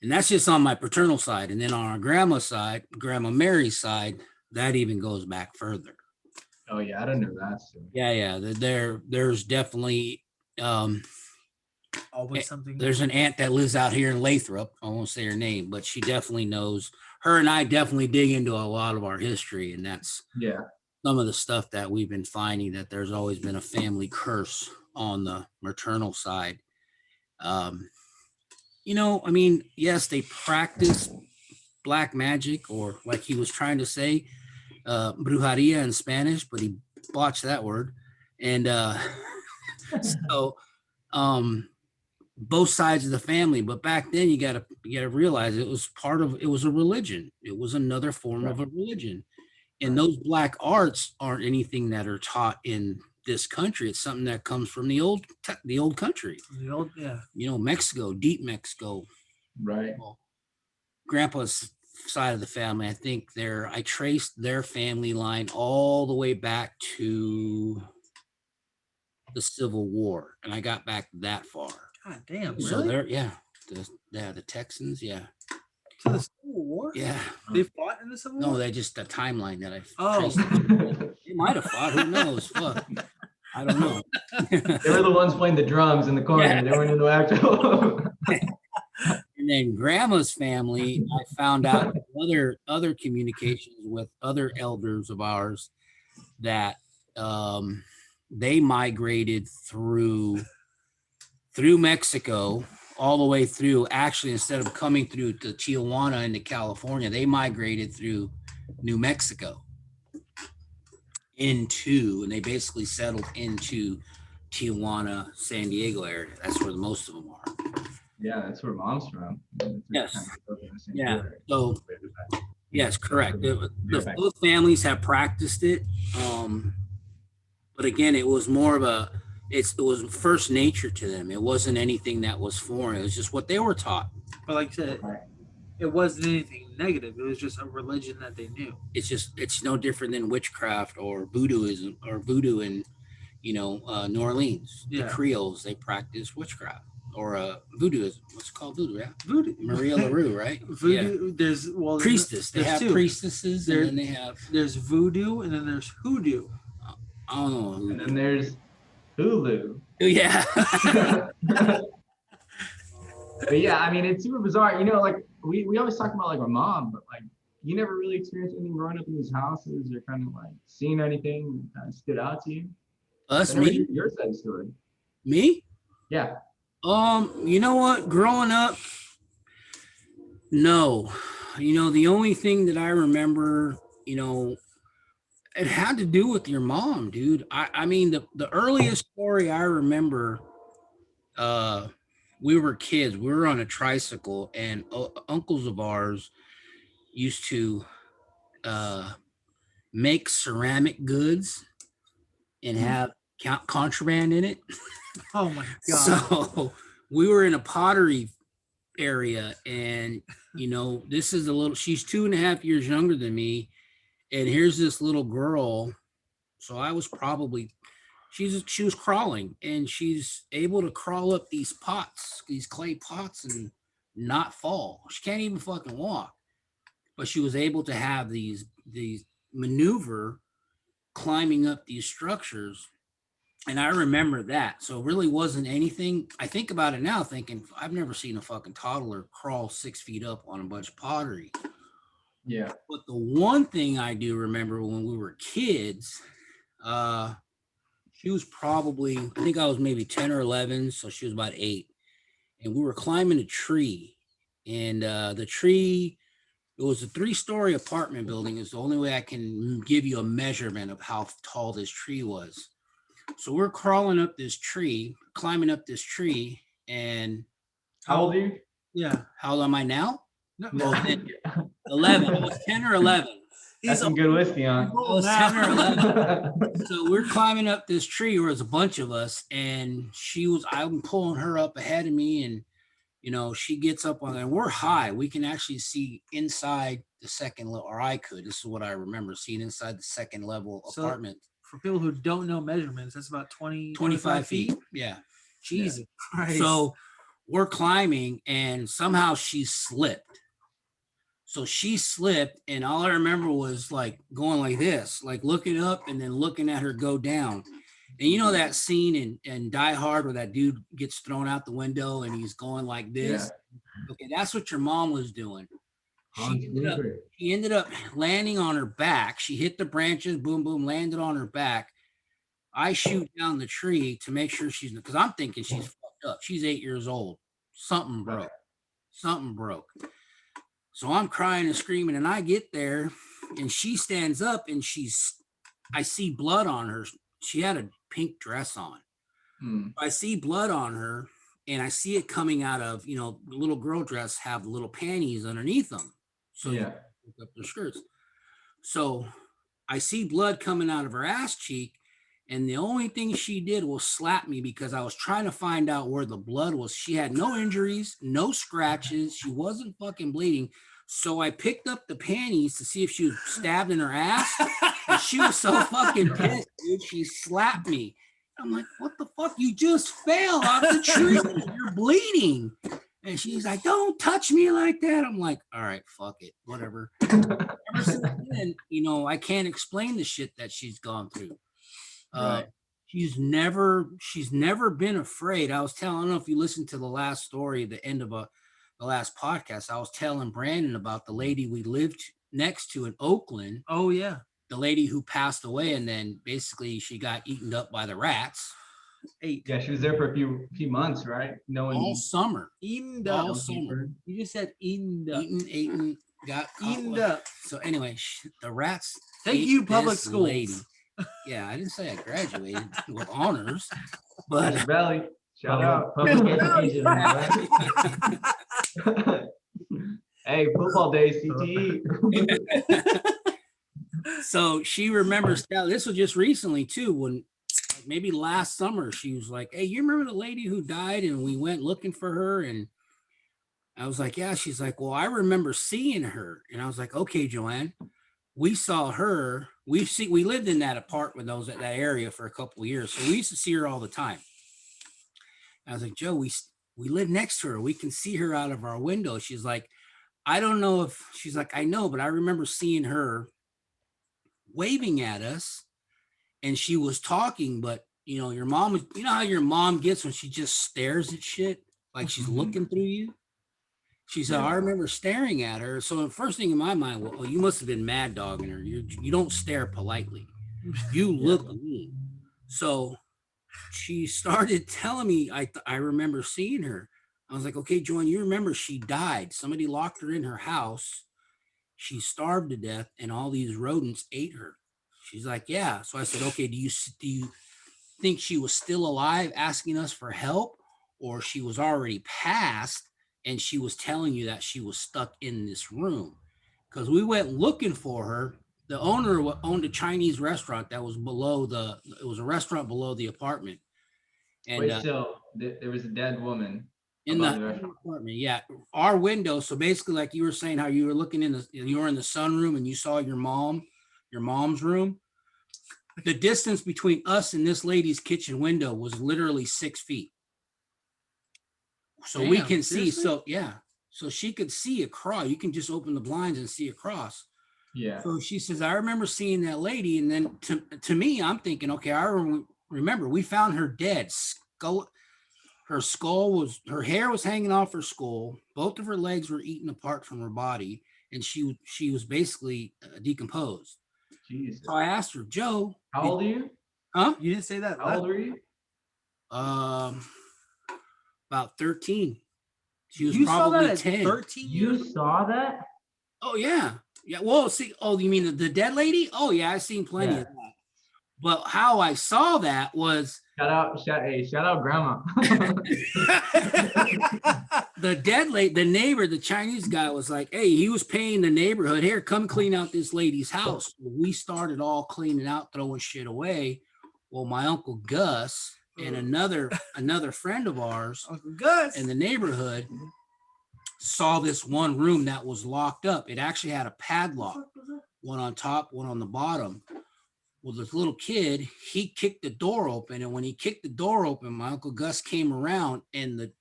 Speaker 8: And that's just on my paternal side. And then on our grandma's side, Grandma Mary's side, that even goes back further.
Speaker 1: Oh yeah, I don't know that story.
Speaker 8: Yeah. There's definitely
Speaker 2: Always something.
Speaker 8: There's an aunt that lives out here in Lathrop. I won't say her name, but she definitely knows. Her and I definitely dig into a lot of our history, and that's some of the stuff that we've been finding, that there's always been a family curse on the maternal side. I mean, yes, they practice black magic, or like he was trying to say, brujeria in Spanish, but he botched that word. And so both sides of the family. But back then you gotta realize it was a religion. It was another form of a religion. And those black arts aren't anything that are taught in this country. It's something that comes from the old country. Mexico, deep Mexico.
Speaker 1: Right.
Speaker 8: Well, Grandpa's side of the family, I think I traced their family line all the way back to the Civil War, and I got back that far.
Speaker 2: God damn, really?
Speaker 8: So the Texans,
Speaker 2: To the Civil War?
Speaker 8: Yeah.
Speaker 2: They fought in the Civil War?
Speaker 8: No, they just the timeline that I
Speaker 2: traced.
Speaker 8: They might have fought, who knows? Fuck. I don't know.
Speaker 1: They were the ones playing the drums in the corner. Yeah. They weren't in the actual.
Speaker 8: And then Grandma's family, I found out other communications with other elders of ours that they migrated through Mexico all the way through. Actually, instead of coming through to Tijuana into California, they migrated through New Mexico and they basically settled into Tijuana, San Diego area. That's where most of them are.
Speaker 1: Yeah, that's where Mom's from.
Speaker 8: Yes. Yeah. So, yes, correct. Both families have practiced it. But again, it was more of it was first nature to them. It wasn't anything that was foreign. It was just what they were taught.
Speaker 2: But like I said, it wasn't anything negative. It was just a religion that they knew. It's
Speaker 8: no different than witchcraft or voodooism or voodoo in, New Orleans. Yeah. The Creoles, they practice witchcraft. Or voodooism. What's it called? Voodoo, yeah.
Speaker 2: Voodoo.
Speaker 8: Maria LaRue, right?
Speaker 2: Voodoo. Yeah.
Speaker 8: Priestess. They have two priestesses, and then they have.
Speaker 2: There's voodoo, and then there's hoodoo.
Speaker 8: I don't know.
Speaker 1: And then there's Hulu.
Speaker 8: Yeah.
Speaker 1: But yeah, I mean, it's super bizarre. Like we always talk about like my mom, but like you never really experienced anything growing up in these houses, or kind of like seeing anything that stood out to you.
Speaker 8: Us, me.
Speaker 1: Your side of the story.
Speaker 8: Me?
Speaker 1: Yeah.
Speaker 8: You know what? Growing up, no. The only thing that I remember, it had to do with your mom, dude. I mean, the earliest story I remember, we were kids. We were on a tricycle, and uncles of ours, used to make ceramic goods and have contraband in it.
Speaker 2: Oh my God.
Speaker 8: So we were in a pottery area, and this is she's 2.5 years younger than me, and here's this little girl. So I was probably, she was crawling, and she's able to crawl up these pots, these clay pots, and not fall. She can't even fucking walk, but she was able to have these maneuver climbing up these structures. And I remember that. So it really wasn't anything. I think about it now thinking, I've never seen a fucking toddler crawl 6 feet up on a bunch of pottery.
Speaker 1: Yeah.
Speaker 8: But the one thing I do remember when we were kids, she was probably, I think I was maybe 10 or 11. So she was about 8. And we were climbing a tree. And the tree, it was a 3-story apartment building. It's the only way I can give you a measurement of how tall this tree was. So we're crawling up this tree, climbing up this tree, and
Speaker 1: how old are you?
Speaker 8: Yeah. How old am I now?
Speaker 2: No.
Speaker 8: Well, 11. I was 10 or 11.
Speaker 1: That's some good whiskey on.
Speaker 8: I was 10 or 11. So we're climbing up this tree. There was a bunch of us, and I'm pulling her up ahead of me, and she gets up on there. We're high. We can actually see inside the second level, or I could. This is what I remember, seeing inside the second level apartment.
Speaker 2: For people who don't know measurements, that's about 25
Speaker 8: feet. Yeah.
Speaker 2: Jesus Christ.
Speaker 8: So we're climbing, and somehow she slipped. So she slipped, and all I remember was like going like this, like looking up and then looking at her go down. And you know that scene in Die Hard where that dude gets thrown out the window and he's going like this? Yeah. Okay, that's what your mom was doing. She ended up landing on her back. She hit the branches, boom, boom, landed on her back. I shoot down the tree to make sure because I'm thinking she's fucked up. She's 8 years old. Something broke. Something broke. So I'm crying and screaming, and I get there, and she stands up, and I see blood on her. She had a pink dress on. I see blood on her, and I see it coming out of, the little girl dress have little panties underneath them. So you pick up their skirts. So I see blood coming out of her ass cheek, and the only thing she did was slap me because I was trying to find out where the blood was. She had no injuries, no scratches. She wasn't fucking bleeding. So I picked up the panties to see if she was stabbed in her ass. And she was so fucking pissed, dude. She slapped me. I'm like, what the fuck? You just fell off the tree. You're bleeding. And she's like, don't touch me like that. I'm like, all right, fuck it. Whatever. Ever since then, I can't explain the shit that she's gone through. Right. She's never been afraid. I don't know if you listened to the last story, the end of the last podcast. I was telling Brandon about the lady we lived next to in Oakland.
Speaker 2: Oh, yeah.
Speaker 8: The lady who passed away, and then basically she got eaten up by the rats.
Speaker 2: 8.
Speaker 1: Yeah, she was there for a few months, right?
Speaker 8: All summer.
Speaker 2: Eaten up.
Speaker 8: All summer.
Speaker 2: You just said eaten up.
Speaker 8: Eaten, got
Speaker 2: eaten up.
Speaker 8: So anyway, the rats.
Speaker 2: Thank you, public schools.
Speaker 8: Lady. Yeah, I didn't say I graduated with honors, but
Speaker 1: Valley. Shout out.
Speaker 9: Public education.
Speaker 1: Hey, football day, CTE.
Speaker 8: So she remembers that. This was just recently too, when maybe last summer she was like, hey, you remember the lady who died and we went looking for her? And I was like, yeah. She's like, well, I remember seeing her. And I was like, okay, Joanne, we saw her. We lived in that apartment, that area for a couple of years. So we used to see her all the time. I was like, Joe, we live next to her. We can see her out of our window. She's like, I don't know if she's like, I know, but I remember seeing her waving at us and she was talking, but your mom, how your mom gets when she just stares at shit, like she's looking through you. She said, I remember staring at her. So the first thing in my mind, well, you must have been mad dogging her. You don't stare politely. You look mean. So she started telling me, I remember seeing her. I was like, okay, Joanne, you remember she died. Somebody locked her in her house. She starved to death and all these rodents ate her. She's like, yeah. So I said, okay, do you think she was still alive asking us for help, or she was already passed and she was telling you that she was stuck in this room? because we went looking for her. The owner owned a Chinese restaurant that was it was a restaurant below the apartment. And
Speaker 1: Wait, so there was a dead woman
Speaker 8: in
Speaker 1: above
Speaker 8: the
Speaker 1: the restaurant.
Speaker 8: apartment, yeah. Our window. So basically, like you were saying, how you were looking you were in the sunroom and you saw your mom's room. The distance between us and this lady's kitchen window was literally 6 feet. So we can see. So yeah. So she could see across. You can just open the blinds and see across.
Speaker 1: Yeah.
Speaker 8: So she says, I remember seeing that lady. And then to me, I'm thinking, okay, I remember we found her dead. Her hair was hanging off her skull. Both of her legs were eaten apart from her body. And she was basically decomposed.
Speaker 1: Jesus.
Speaker 8: So I asked her, Joe.
Speaker 1: How old are you?
Speaker 2: Huh? You didn't say that.
Speaker 1: How old were you?
Speaker 8: About 13. She was
Speaker 2: You saw
Speaker 8: probably
Speaker 2: that at
Speaker 8: 10.
Speaker 2: 13
Speaker 9: You
Speaker 2: years?
Speaker 9: saw that?
Speaker 8: Oh yeah. Yeah. Well, see, you mean the dead lady? Oh yeah, I've seen plenty of that. But how I saw that was
Speaker 1: Shout out grandma.
Speaker 8: the dead lady, the neighbor, the Chinese guy was like, hey, he was paying the neighborhood, here, come clean out this lady's house. We started all cleaning out, throwing shit away. Well, my Uncle Gus and another friend of ours,
Speaker 2: Uncle Gus,
Speaker 8: in the neighborhood saw this one room that was locked up. It actually had a padlock, one on top, one on the bottom. Well, this little kid, he kicked the door open, and when he kicked the door open, my Uncle Gus came around, and the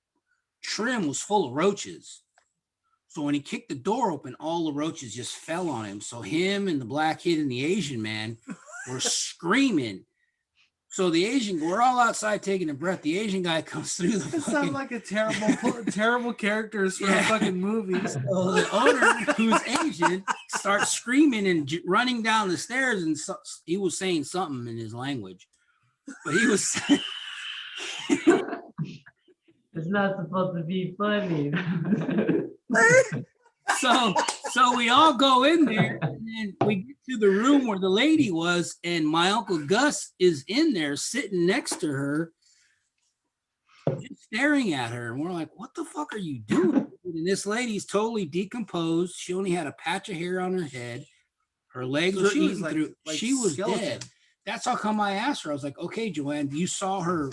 Speaker 8: trim was full of roaches. So when he kicked the door open, all the roaches just fell on him. So him and the black kid and the Asian man were screaming. So the Asian, we're all outside taking a breath. The Asian guy comes through the
Speaker 2: that sounds like a terrible characters for a fucking movie.
Speaker 8: So the owner, who's Asian, starts screaming and running down the stairs, and he was saying something in his language, but he was saying,
Speaker 9: it's not supposed to be funny.
Speaker 8: so we all go in there, and then we get to the room where the lady was, and my Uncle Gus is in there sitting next to her, just staring at her, and we're like, what the fuck are you doing? And this lady's totally decomposed. She only had a patch of hair on her head. Her legs were eaten through. She was dead. That's how come I asked her. I was like, okay, Joanne, you saw her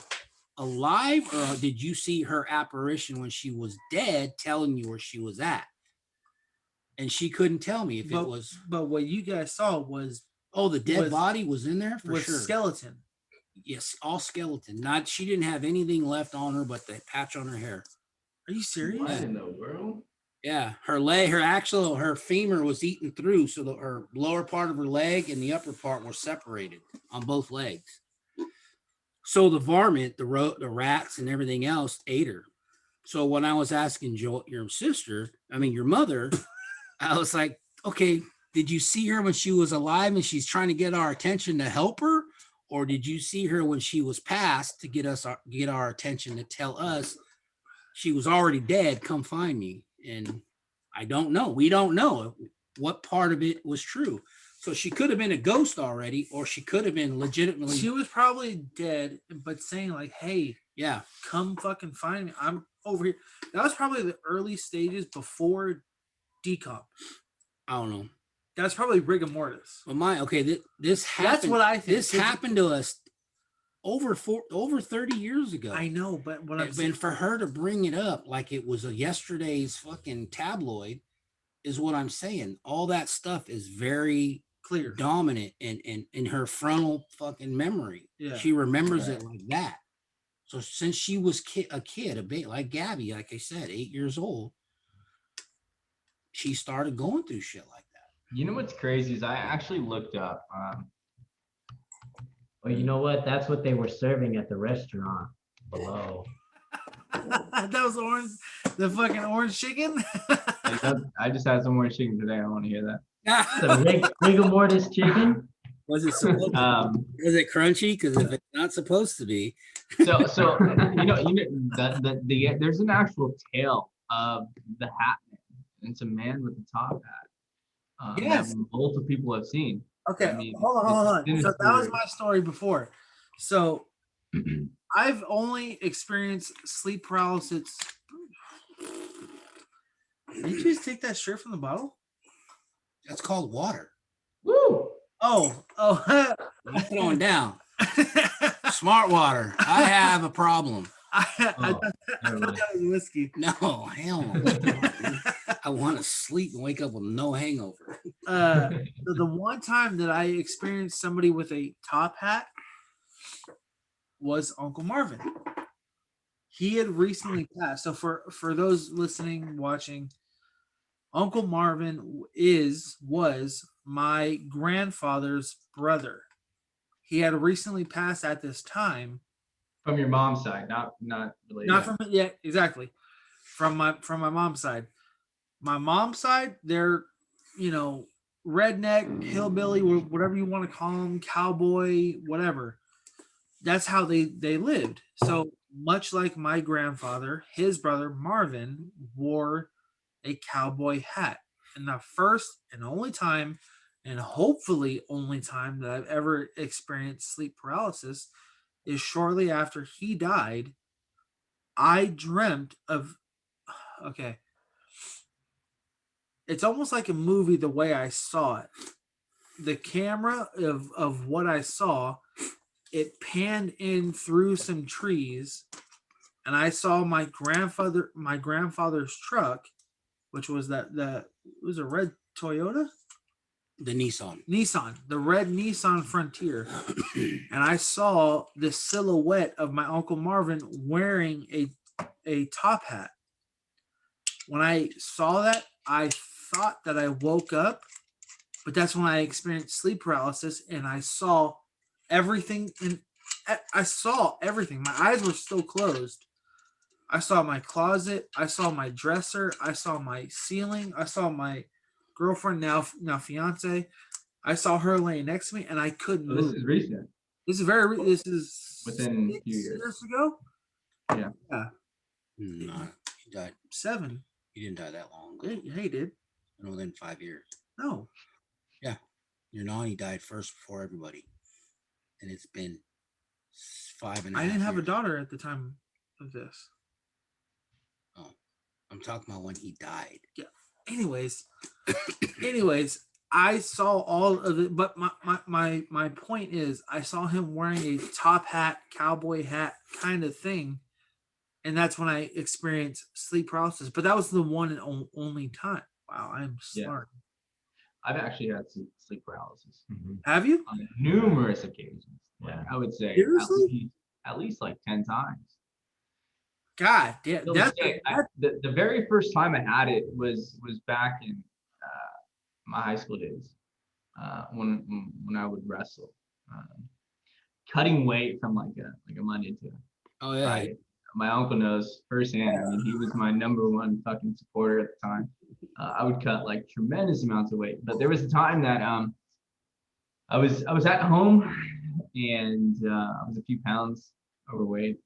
Speaker 8: alive, or did you see her apparition when she was dead telling you where she was at? And she couldn't tell me if it was.
Speaker 2: But what you guys saw was
Speaker 8: the dead body was in there for sure.
Speaker 2: Skeleton.
Speaker 8: Yes, all skeleton. She didn't have anything left on her but the patch on her hair.
Speaker 2: Are you serious?
Speaker 1: What in the world?
Speaker 8: Yeah, her femur was eaten through, so her lower part of her leg and the upper part were separated on both legs. So the varmint, the rats, and everything else ate her. So when I was asking your mother, I was like, okay, did you see her when she was alive and she's trying to get our attention to help her? Or did you see her when she was passed to get our attention to tell us she was already dead, come find me? And I don't know. We don't know what part of it was true. So she could have been a ghost already, or she could have been legitimately.
Speaker 2: She was probably dead, but saying like, hey,
Speaker 8: yeah,
Speaker 2: come fucking find me. I'm over here. That was probably the early stages before decomp.
Speaker 8: I don't know.
Speaker 2: That's probably rigor mortis.
Speaker 8: Well, this happened. That's what I think. This happened to us over 30 years ago.
Speaker 2: I know, but what I'm
Speaker 8: saying, for her to bring it up like it was yesterday's fucking tabloid is what I'm saying. All that stuff is very
Speaker 2: clear,
Speaker 8: dominant in her frontal fucking memory.
Speaker 2: Yeah.
Speaker 8: She remembers it like that. So since she was a kid, a baby, like Gabby, like I said, 8 years old, she started going through shit like that.
Speaker 1: You know what's crazy is I actually looked up.
Speaker 9: Well, you know what? That's what they were serving at the restaurant below.
Speaker 2: That was the fucking orange chicken.
Speaker 1: I just had some orange chicken today. I want to hear that.
Speaker 9: The rigor mortis chicken.
Speaker 8: Was it supposed was it crunchy? Because if it's not supposed to be.
Speaker 1: So there's an actual tale of the hat man. It's a man with a top hat.
Speaker 2: Yes.
Speaker 1: Multiple people have seen.
Speaker 2: Okay, hold on. So that was my story before. So I've only experienced sleep paralysis. Did you just take that straight from the bottle?
Speaker 8: That's called water.
Speaker 1: Woo!
Speaker 2: Oh.
Speaker 8: I'm throwing down. Smart water. I have a problem.
Speaker 2: I thought that was whiskey.
Speaker 8: No, hell no. I want to sleep and wake up with no hangover.
Speaker 2: The one time that I experienced somebody with a top hat was Uncle Marvin. He had recently passed. So for those listening, watching, Uncle Marvin was my grandfather's brother. He had recently passed at this time.
Speaker 1: From your mom's side, not related.
Speaker 2: Not from exactly. From my mom's side. My mom's side, they're, redneck, hillbilly, whatever you want to call them, cowboy, whatever. That's how they lived. So much like my grandfather, his brother Marvin wore a cowboy hat. And the first and only time, and hopefully only time that I've ever experienced sleep paralysis is shortly after he died. I dreamt of, okay, it's almost like a movie the way I saw it. The camera of what I saw, it panned in through some trees, and I saw my grandfather's truck, which was it was a red Toyota?
Speaker 8: The Nissan,
Speaker 2: the red Nissan Frontier. And I saw the silhouette of my Uncle Marvin wearing a top hat. When I saw that, I thought that I woke up, but that's when I experienced sleep paralysis, and I saw everything. I saw everything. My eyes were still closed. I saw my closet. I saw my dresser. I saw my ceiling. I saw my girlfriend, now fiance. I saw her laying next to me, and I couldn't move.
Speaker 1: This is recent.
Speaker 2: This is this is
Speaker 1: within a few years
Speaker 2: ago.
Speaker 1: Yeah.
Speaker 8: No, he died
Speaker 2: 7.
Speaker 8: He didn't die that long.
Speaker 2: Yeah, he did.
Speaker 8: Within 5 years.
Speaker 2: No.
Speaker 8: Yeah. He died first before everybody. And it's been 5.5
Speaker 2: I didn't have a
Speaker 8: years.
Speaker 2: daughter at the time of this.
Speaker 8: Oh, I'm talking about when he died.
Speaker 2: Yeah. Anyways, I saw all of it, but my point is, I saw him wearing a top hat, cowboy hat kind of thing, and that's when I experienced sleep paralysis. But that was the one and only time. Wow, I'm smart.
Speaker 1: Yeah. I've actually had sleep paralysis.
Speaker 2: Have you?
Speaker 1: On numerous occasions. Yeah, I would say at least like 10 times.
Speaker 2: God damn.
Speaker 1: The very first time I had it was back in my high school days, when I would wrestle, cutting weight from like a Monday to Friday. My uncle knows firsthand. I mean, he was my #1 fucking supporter at the time. I would cut like tremendous amounts of weight, but there was a time that I was at home and I was a few pounds overweight.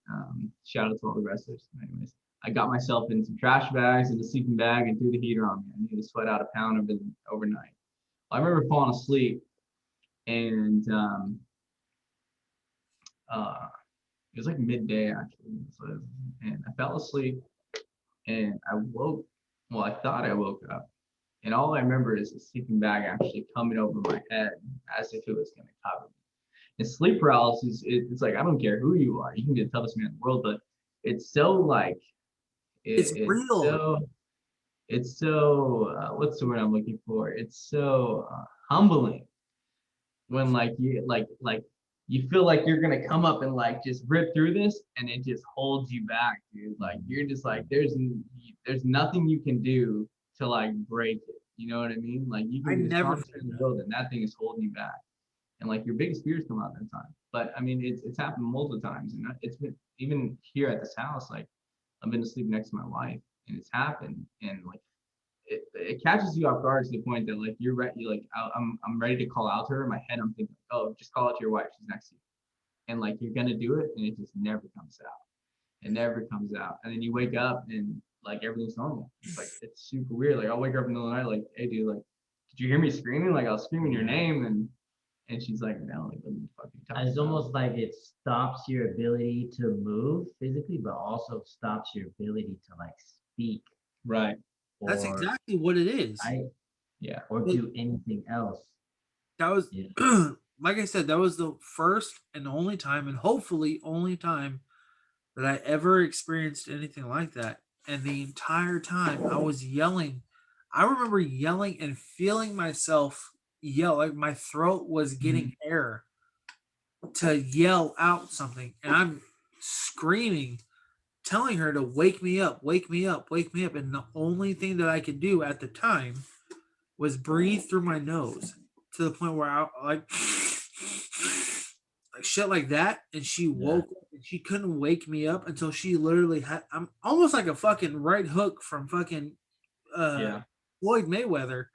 Speaker 1: Shout out to all the wrestlers. Anyways, I got myself in some trash bags and a sleeping bag and threw the heater on me. I needed to sweat out a pound overnight. I remember falling asleep, and it was like midday actually, and I fell asleep, and I woke. Well, I thought I woke up, and all I remember is the sleeping bag actually coming over my head as if it was going to cover me. And sleep paralysis, it's like, I don't care who you are, you can be the toughest man in the world, but it's so like
Speaker 2: it's real.
Speaker 1: It's so what's the word I'm looking for? It's so humbling when you feel like you're gonna come up and like just rip through this, and it just holds you back, dude. Like you're just like there's nothing you can do to like break it. You know what I mean? Like you can be the strongest man in the world, and that thing is holding you back. And like your biggest fears come out that time. But I mean, it's happened multiple times, and it's been even here at this house. Like I've been asleep next to my wife, and it's happened, and like it catches you off guard to the point that like you're ready. Like I'm ready to call out to her. In my head, I'm thinking, oh, just call out to your wife. She's next to you, and like you're gonna do it, and it just never comes out. It never comes out, and then you wake up and like everything's normal. It's like it's super weird. Like I'll wake up in the middle of the night, like, hey, dude, like, did you hear me screaming? Like I was screaming your name, and she's like, no, like, what the fuck are you talking about?
Speaker 9: It's almost like it stops your ability to move physically, but also stops your ability to like speak.
Speaker 1: Right.
Speaker 2: That's exactly what it is.
Speaker 1: Yeah.
Speaker 9: or do anything else.
Speaker 2: That was,
Speaker 9: Yeah.
Speaker 2: like I said, that was the first and only time, and hopefully only time that I ever experienced anything like that. And the entire time I was yelling. I remember yelling and feeling myself yell, like my throat was getting air to yell out something. And I'm screaming, telling her to wake me up, wake me up, wake me up. And the only thing that I could do at the time was breathe through my nose to the point where I like shit like that. And she woke up and she couldn't wake me up until she literally had, I'm almost like a fucking right hook from fucking Floyd Mayweather.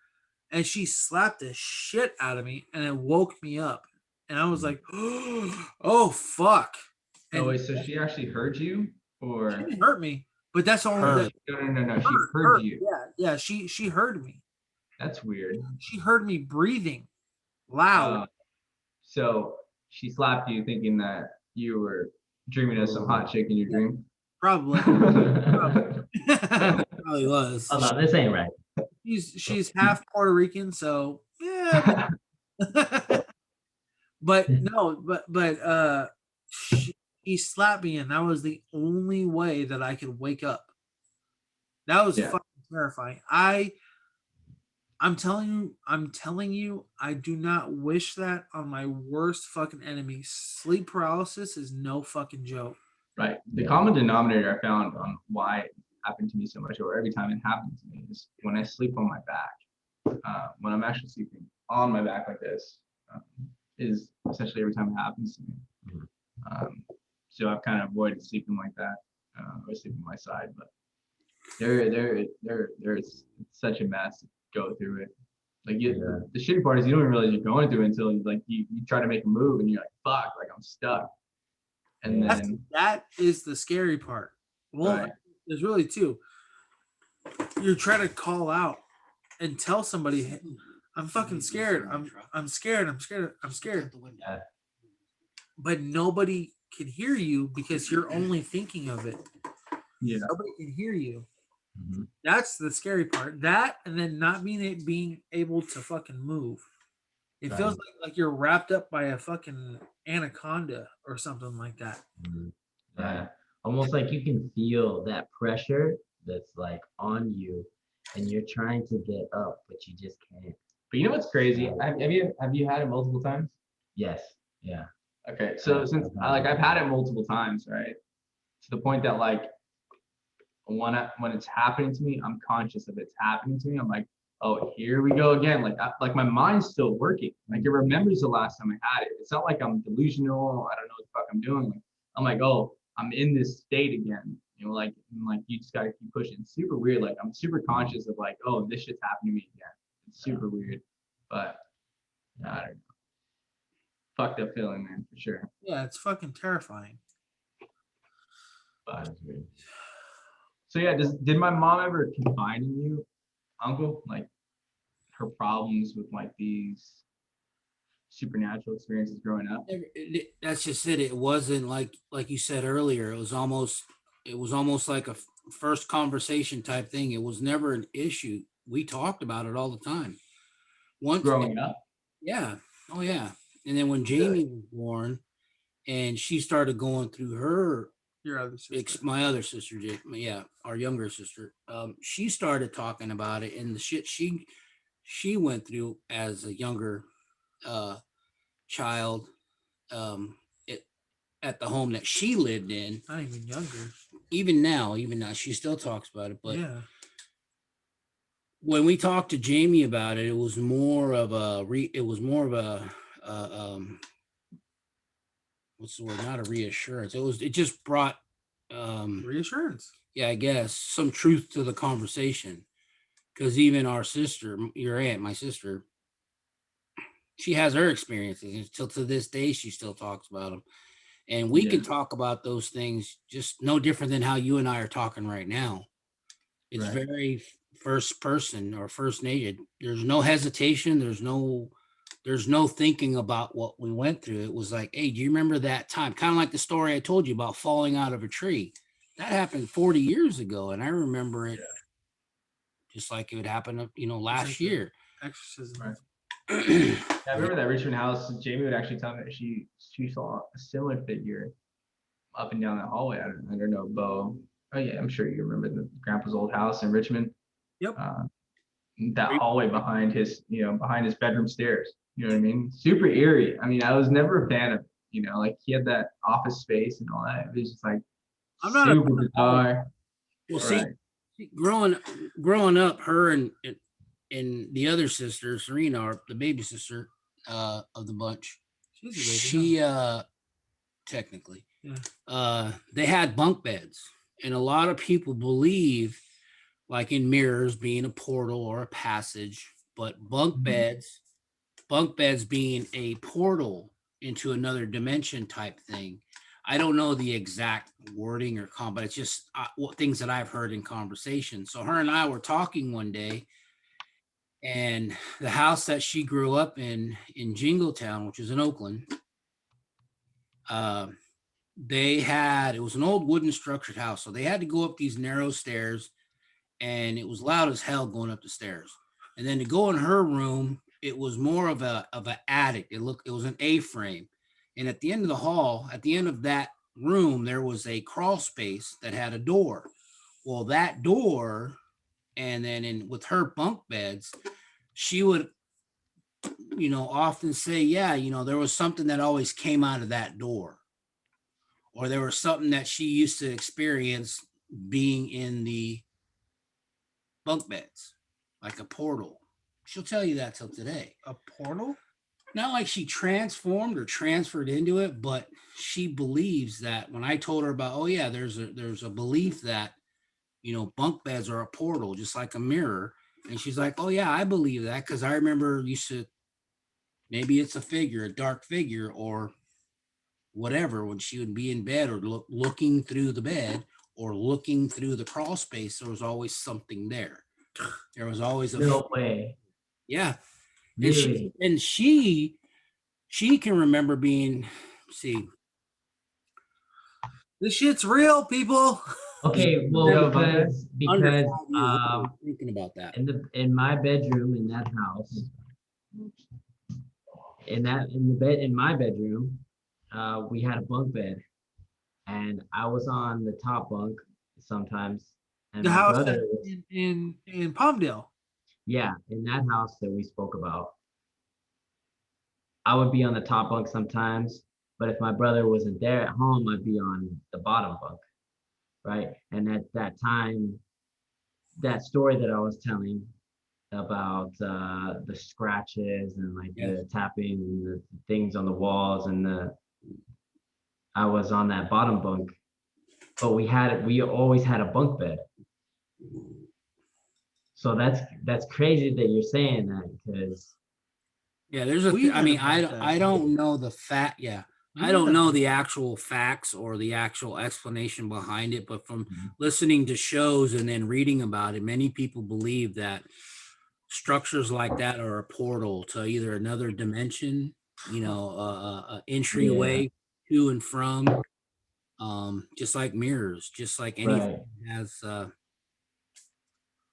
Speaker 2: And she slapped the shit out of me and it woke me up. And I was like, oh fuck. And
Speaker 1: Oh wait, so she actually heard you, or
Speaker 2: she didn't hurt me, but that's all.
Speaker 1: no, she heard you.
Speaker 2: Yeah, she heard me.
Speaker 1: That's weird.
Speaker 2: She heard me breathing loud.
Speaker 1: So she slapped you thinking that you were dreaming of some hot chick in your dream?
Speaker 2: Probably.
Speaker 8: Probably was.
Speaker 9: Oh no, this ain't right.
Speaker 2: She's half Puerto Rican, so yeah. But no, but she slapped me, and that was the only way that I could wake up. That was fucking terrifying. I'm telling you, I do not wish that on my worst fucking enemy. Sleep paralysis is no fucking joke.
Speaker 1: Right. The common denominator I found on why it happened to me so much, or every time it happened to me, is when I sleep on my back. When I'm actually sleeping on my back like this, is essentially every time it happens to me. So I've kind of avoided sleeping like that, or sleeping on my side. But there's such a mess to go through it. Like the shitty part is you don't even realize you're going through it until you try to make a move and you're like, fuck, like I'm stuck. And then
Speaker 2: that is the scary part. Well, there's really two. You're trying to call out and tell somebody, hey, I'm fucking scared. I'm scared. I'm scared. I'm scared. But nobody can hear you because you're only thinking of it.
Speaker 1: Yeah.
Speaker 2: Nobody can hear you. That's the scary part. That, and then not being able to fucking move. It feels like you're wrapped up by a fucking anaconda or something like that.
Speaker 9: Yeah. Almost like you can feel that pressure that's like on you, and you're trying to get up, but you just can't.
Speaker 1: But you know what's crazy? Have you had it multiple times?
Speaker 9: Yes. Yeah.
Speaker 1: Okay. So since I've had it multiple times, right? To the point that like when it's happening to me, I'm conscious of it's happening to me. I'm like, oh, here we go again. Like my mind's still working. Like it remembers the last time I had it. It's not like I'm delusional. I don't know what the fuck I'm doing. Like, I'm like, oh, I'm in this state again. You know, like you just gotta keep pushing. It's super weird. Like I'm super conscious of like, oh, this shit's happening to me again. It's super weird. But I don't know. Fucked up feeling, man, for sure.
Speaker 2: Yeah, it's fucking terrifying.
Speaker 1: But so yeah, did my mom ever confide in you, Uncle? Like her problems with like these supernatural experiences growing up?
Speaker 8: That's just it. It wasn't like you said earlier. It was almost like a first conversation type thing. It was never an issue. We talked about it all the time. Once
Speaker 1: growing up?
Speaker 8: Yeah. Oh yeah. And then when Jamie was born and she started going through
Speaker 2: your other sister,
Speaker 8: my other sister, our younger sister, she started talking about it and the shit she went through as a younger child at the home that she lived in.
Speaker 2: Not even younger.
Speaker 8: Even now, she still talks about it. But
Speaker 2: yeah,
Speaker 8: when we talked to Jamie about it, it was more of a what's the word? Not a reassurance. It just brought
Speaker 2: reassurance.
Speaker 8: Yeah, I guess some truth to the conversation. Because even our sister, your aunt, my sister, she has her experiences, and till to this day, she still talks about them. And we can talk about those things just no different than how you and I are talking right now. It's very first person or first nature. There's no hesitation. There's no thinking about what we went through. It was like, hey, do you remember that time? Kind of like the story I told you about falling out of a tree. That happened 40 years ago. And I remember it just like it would happen, last year.
Speaker 2: exorcism.
Speaker 1: Right. I remember that Richmond house. Jamie would actually tell me that she saw a similar figure up and down that hallway. I don't know, Bo. Oh yeah, I'm sure you remember the grandpa's old house in Richmond.
Speaker 2: Yep.
Speaker 1: That hallway behind his bedroom stairs. You know what I mean? Super eerie. I mean, I was never a fan of, like he had that office space and all that. It was just like super bizarre.
Speaker 8: Well, see, growing up, her and the other sister, Serena, the baby sister of the bunch, she technically, they had bunk beds, and a lot of people believe, like in mirrors being a portal or a passage, but bunk beds being a portal into another dimension type thing. I don't know the exact wording or but it's just things that I've heard in conversation. So her and I were talking one day, and the house that she grew up in Jingletown, which is in Oakland, it was an old wooden structured house. So they had to go up these narrow stairs, and it was loud as hell going up the stairs. And then to go in her room, it was more of an attic. It was an A-frame. And at the end of the hall, at the end of that room, there was a crawl space that had a door. Well, that door, and then with her bunk beds, she would, often say, there was something that always came out of that door. Or there was something that she used to experience being in the bunk beds, like a portal. She'll tell you that till today.
Speaker 2: A portal?
Speaker 8: Not like she transformed or transferred into it, but she believes that when I told her about, there's a belief that, bunk beds are a portal, just like a mirror. And she's like, oh yeah, I believe that. Cause I remember maybe it's a dark figure or whatever, when she would be in bed or looking through the bed or looking through the crawl space, there was always something there. There was always
Speaker 9: No way.
Speaker 8: Yeah.
Speaker 9: Really?
Speaker 8: And she can remember being,
Speaker 2: this shit's real, people.
Speaker 9: Okay, well, because
Speaker 8: thinking about that.
Speaker 9: In my bedroom in that house, in my bedroom, we had a bunk bed, and I was on the top bunk sometimes. And
Speaker 2: the
Speaker 9: my
Speaker 2: house
Speaker 9: brother
Speaker 2: in Palmdale.
Speaker 9: Yeah, in that house that we spoke about, I would be on the top bunk sometimes, but if my brother wasn't there at home, I'd be on the bottom bunk, right? And at that time, that story that I was telling about the scratches and like the tapping and the things on the walls I was on that bottom bunk, but we always had a bunk bed. So that's crazy that you're saying that, because
Speaker 8: there's I don't know the fact. I don't know the actual facts or the actual explanation behind it, but from listening to shows and then reading about it, many people believe that structures like that are a portal to either another dimension, a entryway to and from, just like mirrors, just like anything has.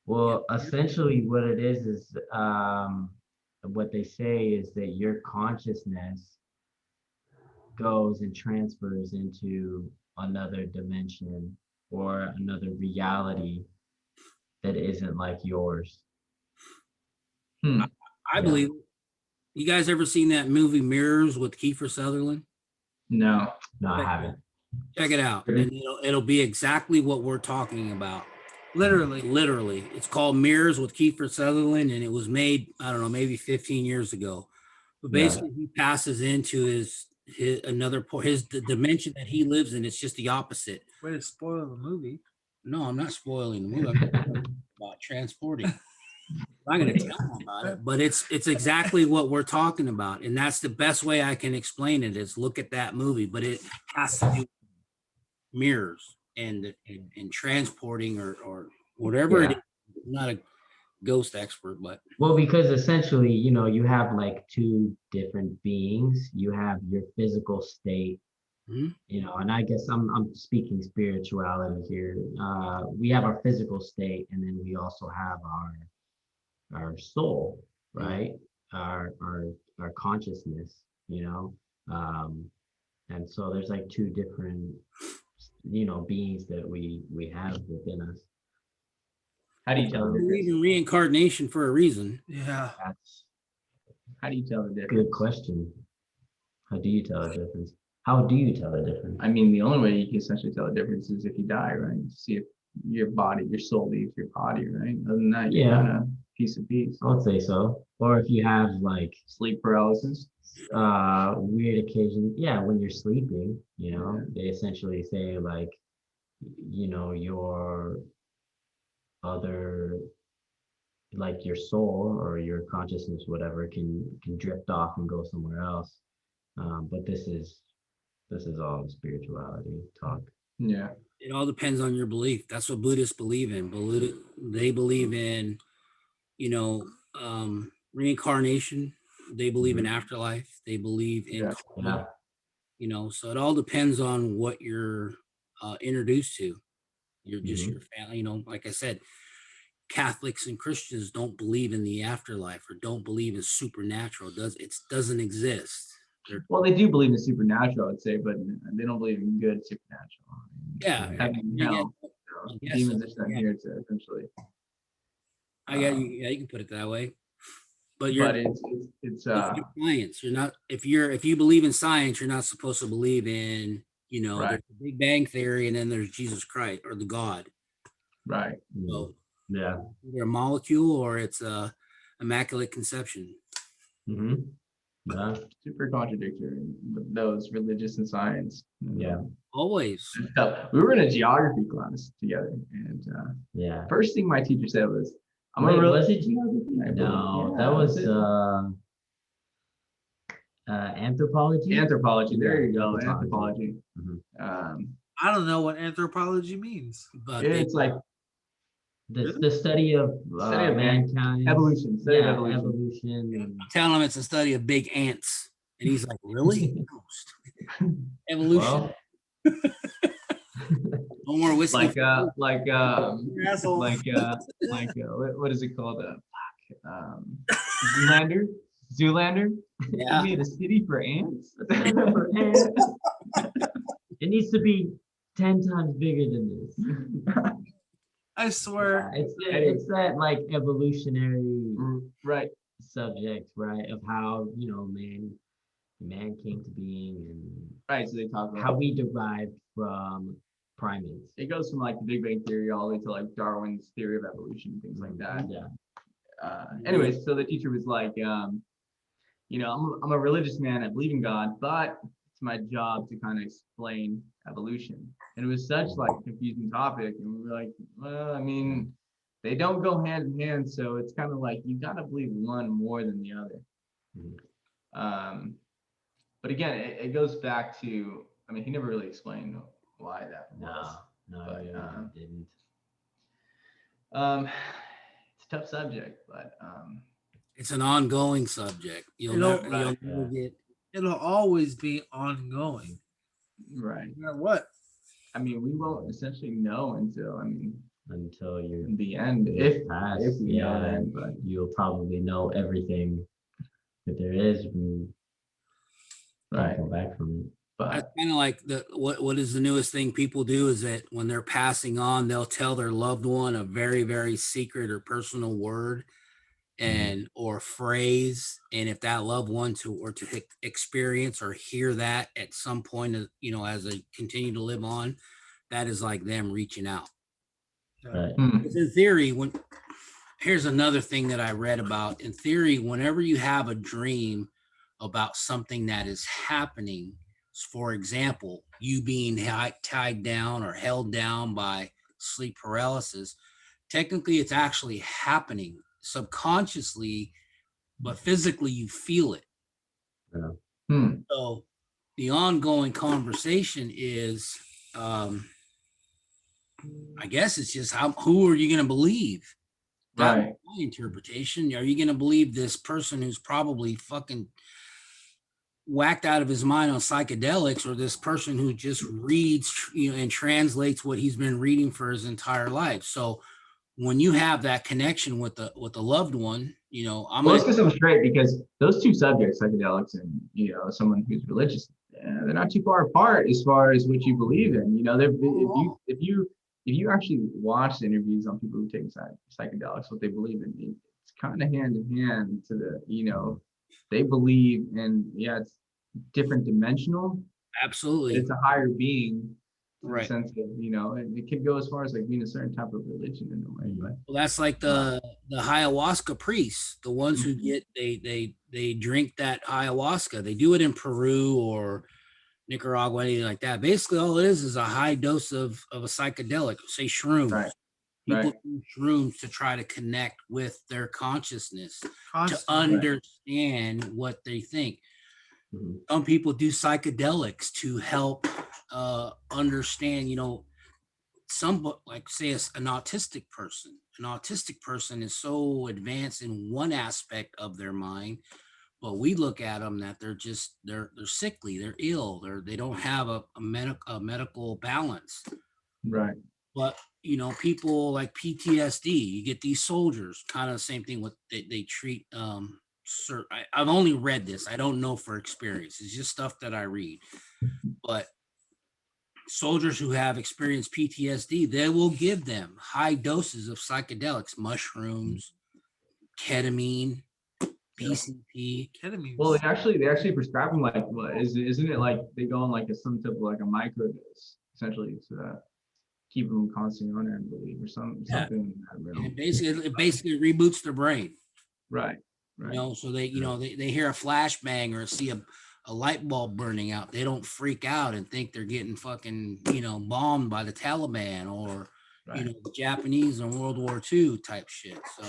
Speaker 9: Well, essentially what it is what they say is that your consciousness goes and transfers into another dimension or another reality that isn't like yours.
Speaker 8: I believe. You guys ever seen that movie Mirrors with Kiefer Sutherland?
Speaker 1: No,
Speaker 9: I haven't.
Speaker 8: Check it out, and it'll be exactly what we're talking about. Literally. It's called Mirrors with Kiefer Sutherland, and it was made, I don't know, maybe 15 years ago. But basically, he passes into the dimension that he lives in. It's just the opposite.
Speaker 2: Way to spoil the movie.
Speaker 8: No, I'm not spoiling the movie. I'm talking about transporting. I'm not going to tell them about it, but it's exactly what we're talking about, and that's the best way I can explain it. Is look at that movie, but it has to do with mirrors and transporting or whatever it is. I'm not a ghost expert, but
Speaker 9: because essentially, you have like two different beings. You have your physical state, and I guess I'm speaking spirituality here. We have our physical state, and then we also have our soul. right? Our consciousness, you know. And so there's like two different, beings that we have within us.
Speaker 1: How do you tell
Speaker 8: I
Speaker 1: the
Speaker 8: believe
Speaker 1: difference?
Speaker 8: in reincarnation for a reason.
Speaker 2: Yeah.
Speaker 9: That's
Speaker 1: How do you tell the
Speaker 9: a
Speaker 1: difference?
Speaker 9: good question. How do you tell the difference? How do you tell the difference?
Speaker 1: I mean, the only way you can essentially tell the difference is if you die, right? See if your body, your soul leaves your body, right? Other than that, you're
Speaker 9: Yeah.
Speaker 1: kind of piece of piece.
Speaker 9: I would say so. Or if you have like
Speaker 1: Sleep paralysis.
Speaker 9: weird occasions, yeah, when you're sleeping,
Speaker 1: Yeah.
Speaker 9: they essentially say like, your other, like your soul or your consciousness, whatever, can drift off and go somewhere else. But this is all spirituality talk.
Speaker 1: Yeah.
Speaker 8: It all depends on your belief. That's what Buddhists believe in. They believe in, reincarnation. They believe in afterlife. They believe in
Speaker 1: Yeah.
Speaker 8: karma. So it all depends on what you're introduced to. You're just your family. Like I said, Catholics and Christians don't believe in the afterlife or don't believe in supernatural. It doesn't exist.
Speaker 1: Well, they do believe in supernatural, I would say, but they don't believe in good supernatural.
Speaker 8: Yeah,
Speaker 1: Heaven, hell.
Speaker 8: I guess
Speaker 1: Demons
Speaker 8: so,
Speaker 1: are sent
Speaker 8: yeah.
Speaker 1: here to essentially.
Speaker 8: I got you. Yeah, you can put it that way. But
Speaker 1: it's
Speaker 8: science. You're not if you believe in science, you're not supposed to believe in
Speaker 1: Right.
Speaker 8: there's the Big Bang theory and then there's Jesus Christ or the God.
Speaker 1: right.
Speaker 8: So
Speaker 9: Yeah.
Speaker 8: either a molecule or it's a immaculate conception.
Speaker 9: Yeah.
Speaker 1: Super contradictory with those religious and science.
Speaker 9: Yeah.
Speaker 8: Always.
Speaker 1: So we were in a geography class together, and
Speaker 9: Yeah.
Speaker 1: first thing my teacher said was, "I'm
Speaker 9: Wait,
Speaker 1: a real."
Speaker 9: was it geography? No, that was anthropology.
Speaker 1: Anthropology. There
Speaker 9: Yeah,
Speaker 1: you go.
Speaker 9: anthropology.
Speaker 1: Anthropology.
Speaker 2: I don't know what anthropology means.
Speaker 8: But
Speaker 1: It's like
Speaker 9: The study of mankind,
Speaker 1: evolution. Study of evolution.
Speaker 8: I'm telling him it's a study of big ants. And he's like, really? Evolution.
Speaker 9: Well,
Speaker 8: No more whiskey.
Speaker 1: Like
Speaker 2: Asshole.
Speaker 1: what is it called? Zoolander. Zoolander.
Speaker 8: Yeah.
Speaker 1: You made a city for ants.
Speaker 9: it needs to be 10 times bigger than this.
Speaker 2: I swear.
Speaker 9: It's that like evolutionary
Speaker 1: Right.
Speaker 9: subject, right? Of how, man came to being and
Speaker 1: Right. So they talk about
Speaker 9: how we derived from primates.
Speaker 1: it goes from like the Big Bang Theory all the way to like Darwin's theory of evolution, things like that.
Speaker 9: Yeah.
Speaker 1: Anyways, so the teacher was like, I'm a religious man. I believe in God, but it's my job to kind of explain evolution. And it was such like a confusing topic, and we were like, well, I mean, they don't go hand in hand, so it's kind of like you got to believe one more than the other. But again, it goes back to, I mean, he never really explained why that was.
Speaker 9: No,
Speaker 1: but,
Speaker 9: he didn't.
Speaker 1: It's a tough subject, but
Speaker 8: It's an ongoing subject. You'll never get.
Speaker 2: It'll always be ongoing.
Speaker 1: right.
Speaker 2: No matter what.
Speaker 1: I mean, we won't essentially know
Speaker 9: Until you're
Speaker 1: in the end,
Speaker 9: if past,
Speaker 1: if we know that, but
Speaker 9: you'll probably know everything that there is when you
Speaker 1: right.
Speaker 9: come back from it.
Speaker 1: But
Speaker 8: That's kind of like what is the newest thing people do is that when they're passing on, they'll tell their loved one a very, very secret or personal word and or phrase. And if that loved one to experience or hear that at some point, as they continue to live on, that is like them reaching out.
Speaker 9: Right.
Speaker 8: Because in theory, here's another thing that I read about. In theory, whenever you have a dream about something that is happening, for example, you being tied down or held down by sleep paralysis, technically it's actually happening subconsciously, but physically you feel it.
Speaker 9: Yeah.
Speaker 8: So the ongoing conversation is, I guess it's just who are you going to believe? That
Speaker 1: right.
Speaker 8: was my interpretation. Are you going to believe this person who's probably fucking whacked out of his mind on psychedelics, or this person who just reads, and translates what he's been reading for his entire life? So when you have that connection with a loved one, you know,
Speaker 1: Let's get something straight, because those two subjects, psychedelics and, you know, someone who's religious, they're not too far apart as far as what you believe in. You know, if you actually watch interviews on people who take psychedelics, what they believe in, it's kind of hand in hand to the, you know, they believe in, it's different dimensional.
Speaker 8: Absolutely.
Speaker 1: It's a higher being.
Speaker 8: Right.
Speaker 1: In the sense of, you know, it could go as far as like being a certain type of religion in a way. But
Speaker 8: well, that's like the ayahuasca priests, the ones who get they drink that ayahuasca. They do it in Peru or Nicaragua, anything like that. Basically, all it is a high dose of a psychedelic, say shrooms.
Speaker 1: Right.
Speaker 8: People use shrooms to try to connect with their consciousness, to understand what they think. Some people do psychedelics to help understand, you know, some, like say an autistic person. An autistic person is so advanced in one aspect of their mind, but we look at them that they're just they're sickly, they're ill, they don't have a medical balance.
Speaker 1: Right.
Speaker 8: But you know, people like PTSD, you get these soldiers, kind of the same thing with they treat I've only read this, I don't know for experience, it's just stuff that I read. But soldiers who have experienced PTSD, they will give them high doses of psychedelics, mushrooms, ketamine, PCP.
Speaker 2: Ketamine.
Speaker 1: Well, they actually prescribe them like, what isn't it like they go on like some type of like a microdose essentially to keep them constantly on it, I believe, or something in that realm.
Speaker 8: And it basically reboots their brain.
Speaker 1: Right.
Speaker 8: You know, so they, you know, they hear a flashbang or see a light bulb burning out. They don't freak out and think they're getting fucking, you know, bombed by the Taliban or, you know, the Japanese in World War II type shit. So,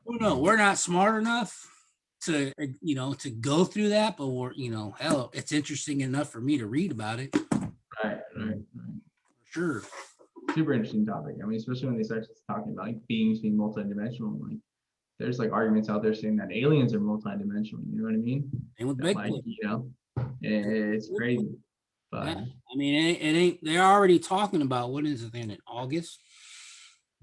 Speaker 8: no, we're not smart enough to, you know, to go through that, but we're, you know, hell, it's interesting enough for me to read about it.
Speaker 1: Right.
Speaker 8: Sure.
Speaker 1: Super interesting topic. I mean, especially when they start talking about like beings being multidimensional. Like, there's like arguments out there saying that aliens are multidimensional. You know what I mean?
Speaker 8: And with
Speaker 1: Bigfoot, like, you know, it's crazy. But
Speaker 8: I mean, it ain't. They're already talking about, what is it then, in August?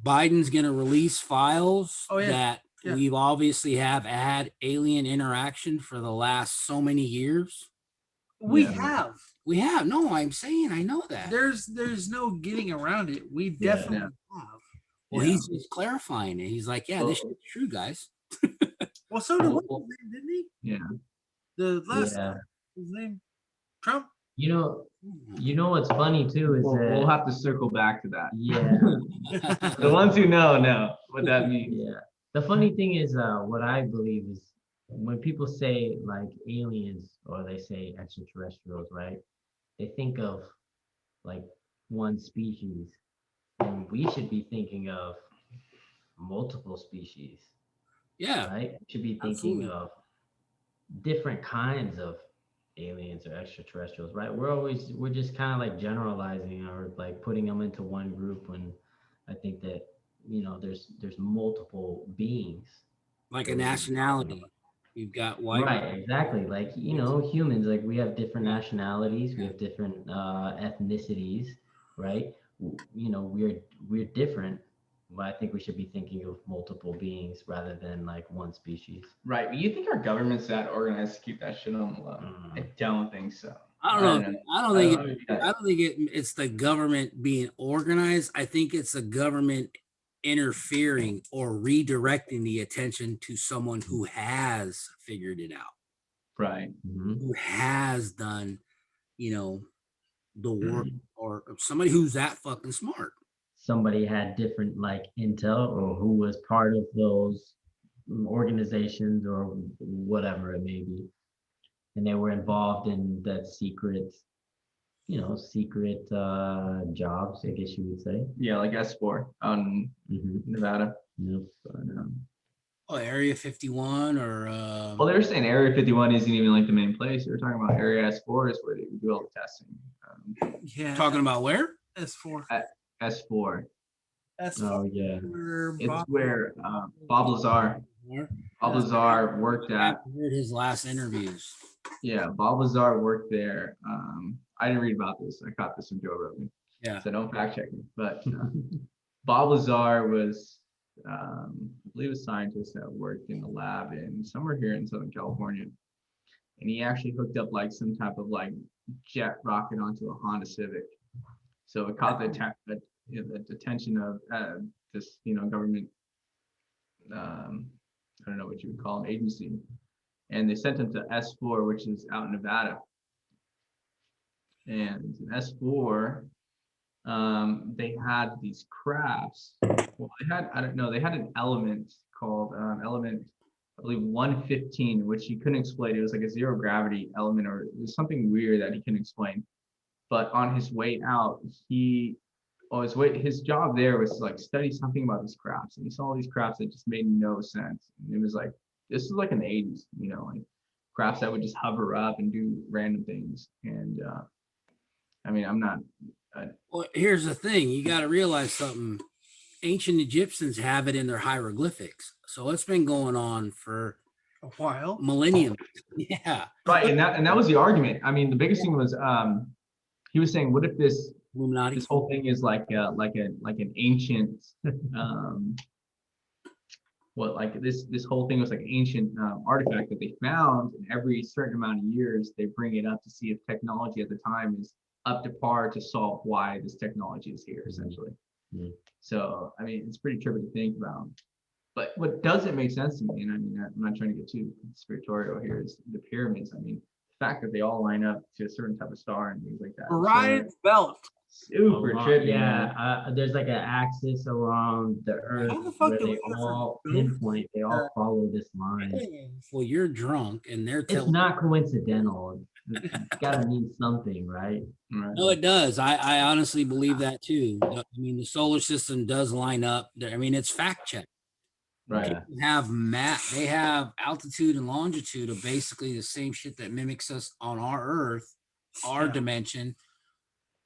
Speaker 8: Biden's gonna release files that we've obviously have had alien interaction for the last so many years.
Speaker 2: We have.
Speaker 8: No, I'm saying I know that.
Speaker 2: There's no getting around it. We definitely have.
Speaker 8: Well, he's just clarifying it. He's like, this shit's true, guys.
Speaker 2: Well, so did what's his name, didn't he?
Speaker 1: Yeah.
Speaker 2: The last his name, Trump.
Speaker 9: You know what's funny too is that
Speaker 1: we'll have to circle back to that.
Speaker 9: Yeah.
Speaker 1: The ones who know what that means.
Speaker 9: Yeah. The funny thing is, what I believe is when people say like aliens or they say extraterrestrials, right? They think of like one species, and we should be thinking of multiple species.
Speaker 8: Yeah.
Speaker 9: Right? We should be thinking of different kinds of aliens or extraterrestrials, right? We're just kind of like generalizing or like putting them into one group when I think that, you know, there's multiple beings.
Speaker 8: Like a nationality. You've got white.
Speaker 9: Right, exactly. Like, you know, humans, like we have different nationalities, we have different ethnicities, right? You know, we're different, but I think we should be thinking of multiple beings rather than like one species.
Speaker 1: Right. But you think our government's that organized to keep that shit on the low? I don't think so.
Speaker 8: I don't think it's the government being organized. I think it's the government interfering or redirecting the attention to someone who has figured it out.
Speaker 1: Right.
Speaker 8: Who has done, you know, the work, or somebody who's that fucking smart.
Speaker 9: Somebody had different like intel, or who was part of those organizations or whatever it may be, and they were involved in that secret jobs, I guess you would say.
Speaker 1: Yeah, like S4 out in Nevada.
Speaker 9: Yep.
Speaker 8: Area 51 or
Speaker 1: well, they were saying Area 51 isn't even like the main place. They were talking about Area S4 is where they do all the testing.
Speaker 8: Talking about where?
Speaker 2: S4.
Speaker 1: S4.
Speaker 2: S4.
Speaker 9: Oh yeah.
Speaker 1: It's where Bob Lazar worked at.
Speaker 8: I heard his last interviews.
Speaker 1: Yeah, Bob Lazar worked there. I didn't read about this. I caught this from Joe Rogan.
Speaker 8: Yeah.
Speaker 1: So don't fact check me. But Bob Lazar was, I believe, a scientist that worked in the lab in somewhere here in Southern California. And he actually hooked up like some type of like jet rocket onto a Honda Civic. So it caught the attention of this, government, I don't know what you would call an agency. And they sent him to S4, which is out in Nevada. And in S4, they had these crafts. Well, they had an element called element, I believe 115, which he couldn't explain. It was like a zero gravity element, or it was something weird that he couldn't explain. But on his way out, his job there was to like study something about these crafts, and he saw all these crafts that just made no sense. And it was like, this is like in the 80s, like crafts that would just hover up and do random things. And I mean, I'm not.
Speaker 8: Well, here's the thing: you got to realize something. Ancient Egyptians have it in their hieroglyphics, so it's been going on for
Speaker 2: a while,
Speaker 8: millennium. Yeah,
Speaker 1: right. And that was the argument. I mean, the biggest thing was he was saying, what if this
Speaker 8: Illuminati.
Speaker 1: This whole thing is like an ancient this whole thing was like an ancient artifact that they found, and every certain amount of years they bring it up to see if technology at the time is up to par to solve why this technology is here, essentially.
Speaker 9: Mm-hmm.
Speaker 1: So I mean, it's pretty trippy to think about. But what doesn't make sense to me, and I mean, I'm not trying to get too conspiratorial here, is the pyramids. I mean, the fact that they all line up to a certain type of star and things like that.
Speaker 2: Orion's belt.
Speaker 1: Super trippy.
Speaker 9: Yeah, there's like an axis around the Earth where they all pinpoint. They all follow this line.
Speaker 8: Well, you're drunk, and they're telling.
Speaker 9: It's not coincidental. It's got to mean something, right?
Speaker 8: No, it does. I honestly believe that too. I mean, the solar system does line up. I mean, it's fact checked.
Speaker 1: Right.
Speaker 8: They have altitude and longitude of basically the same shit that mimics us on our Earth, our dimension,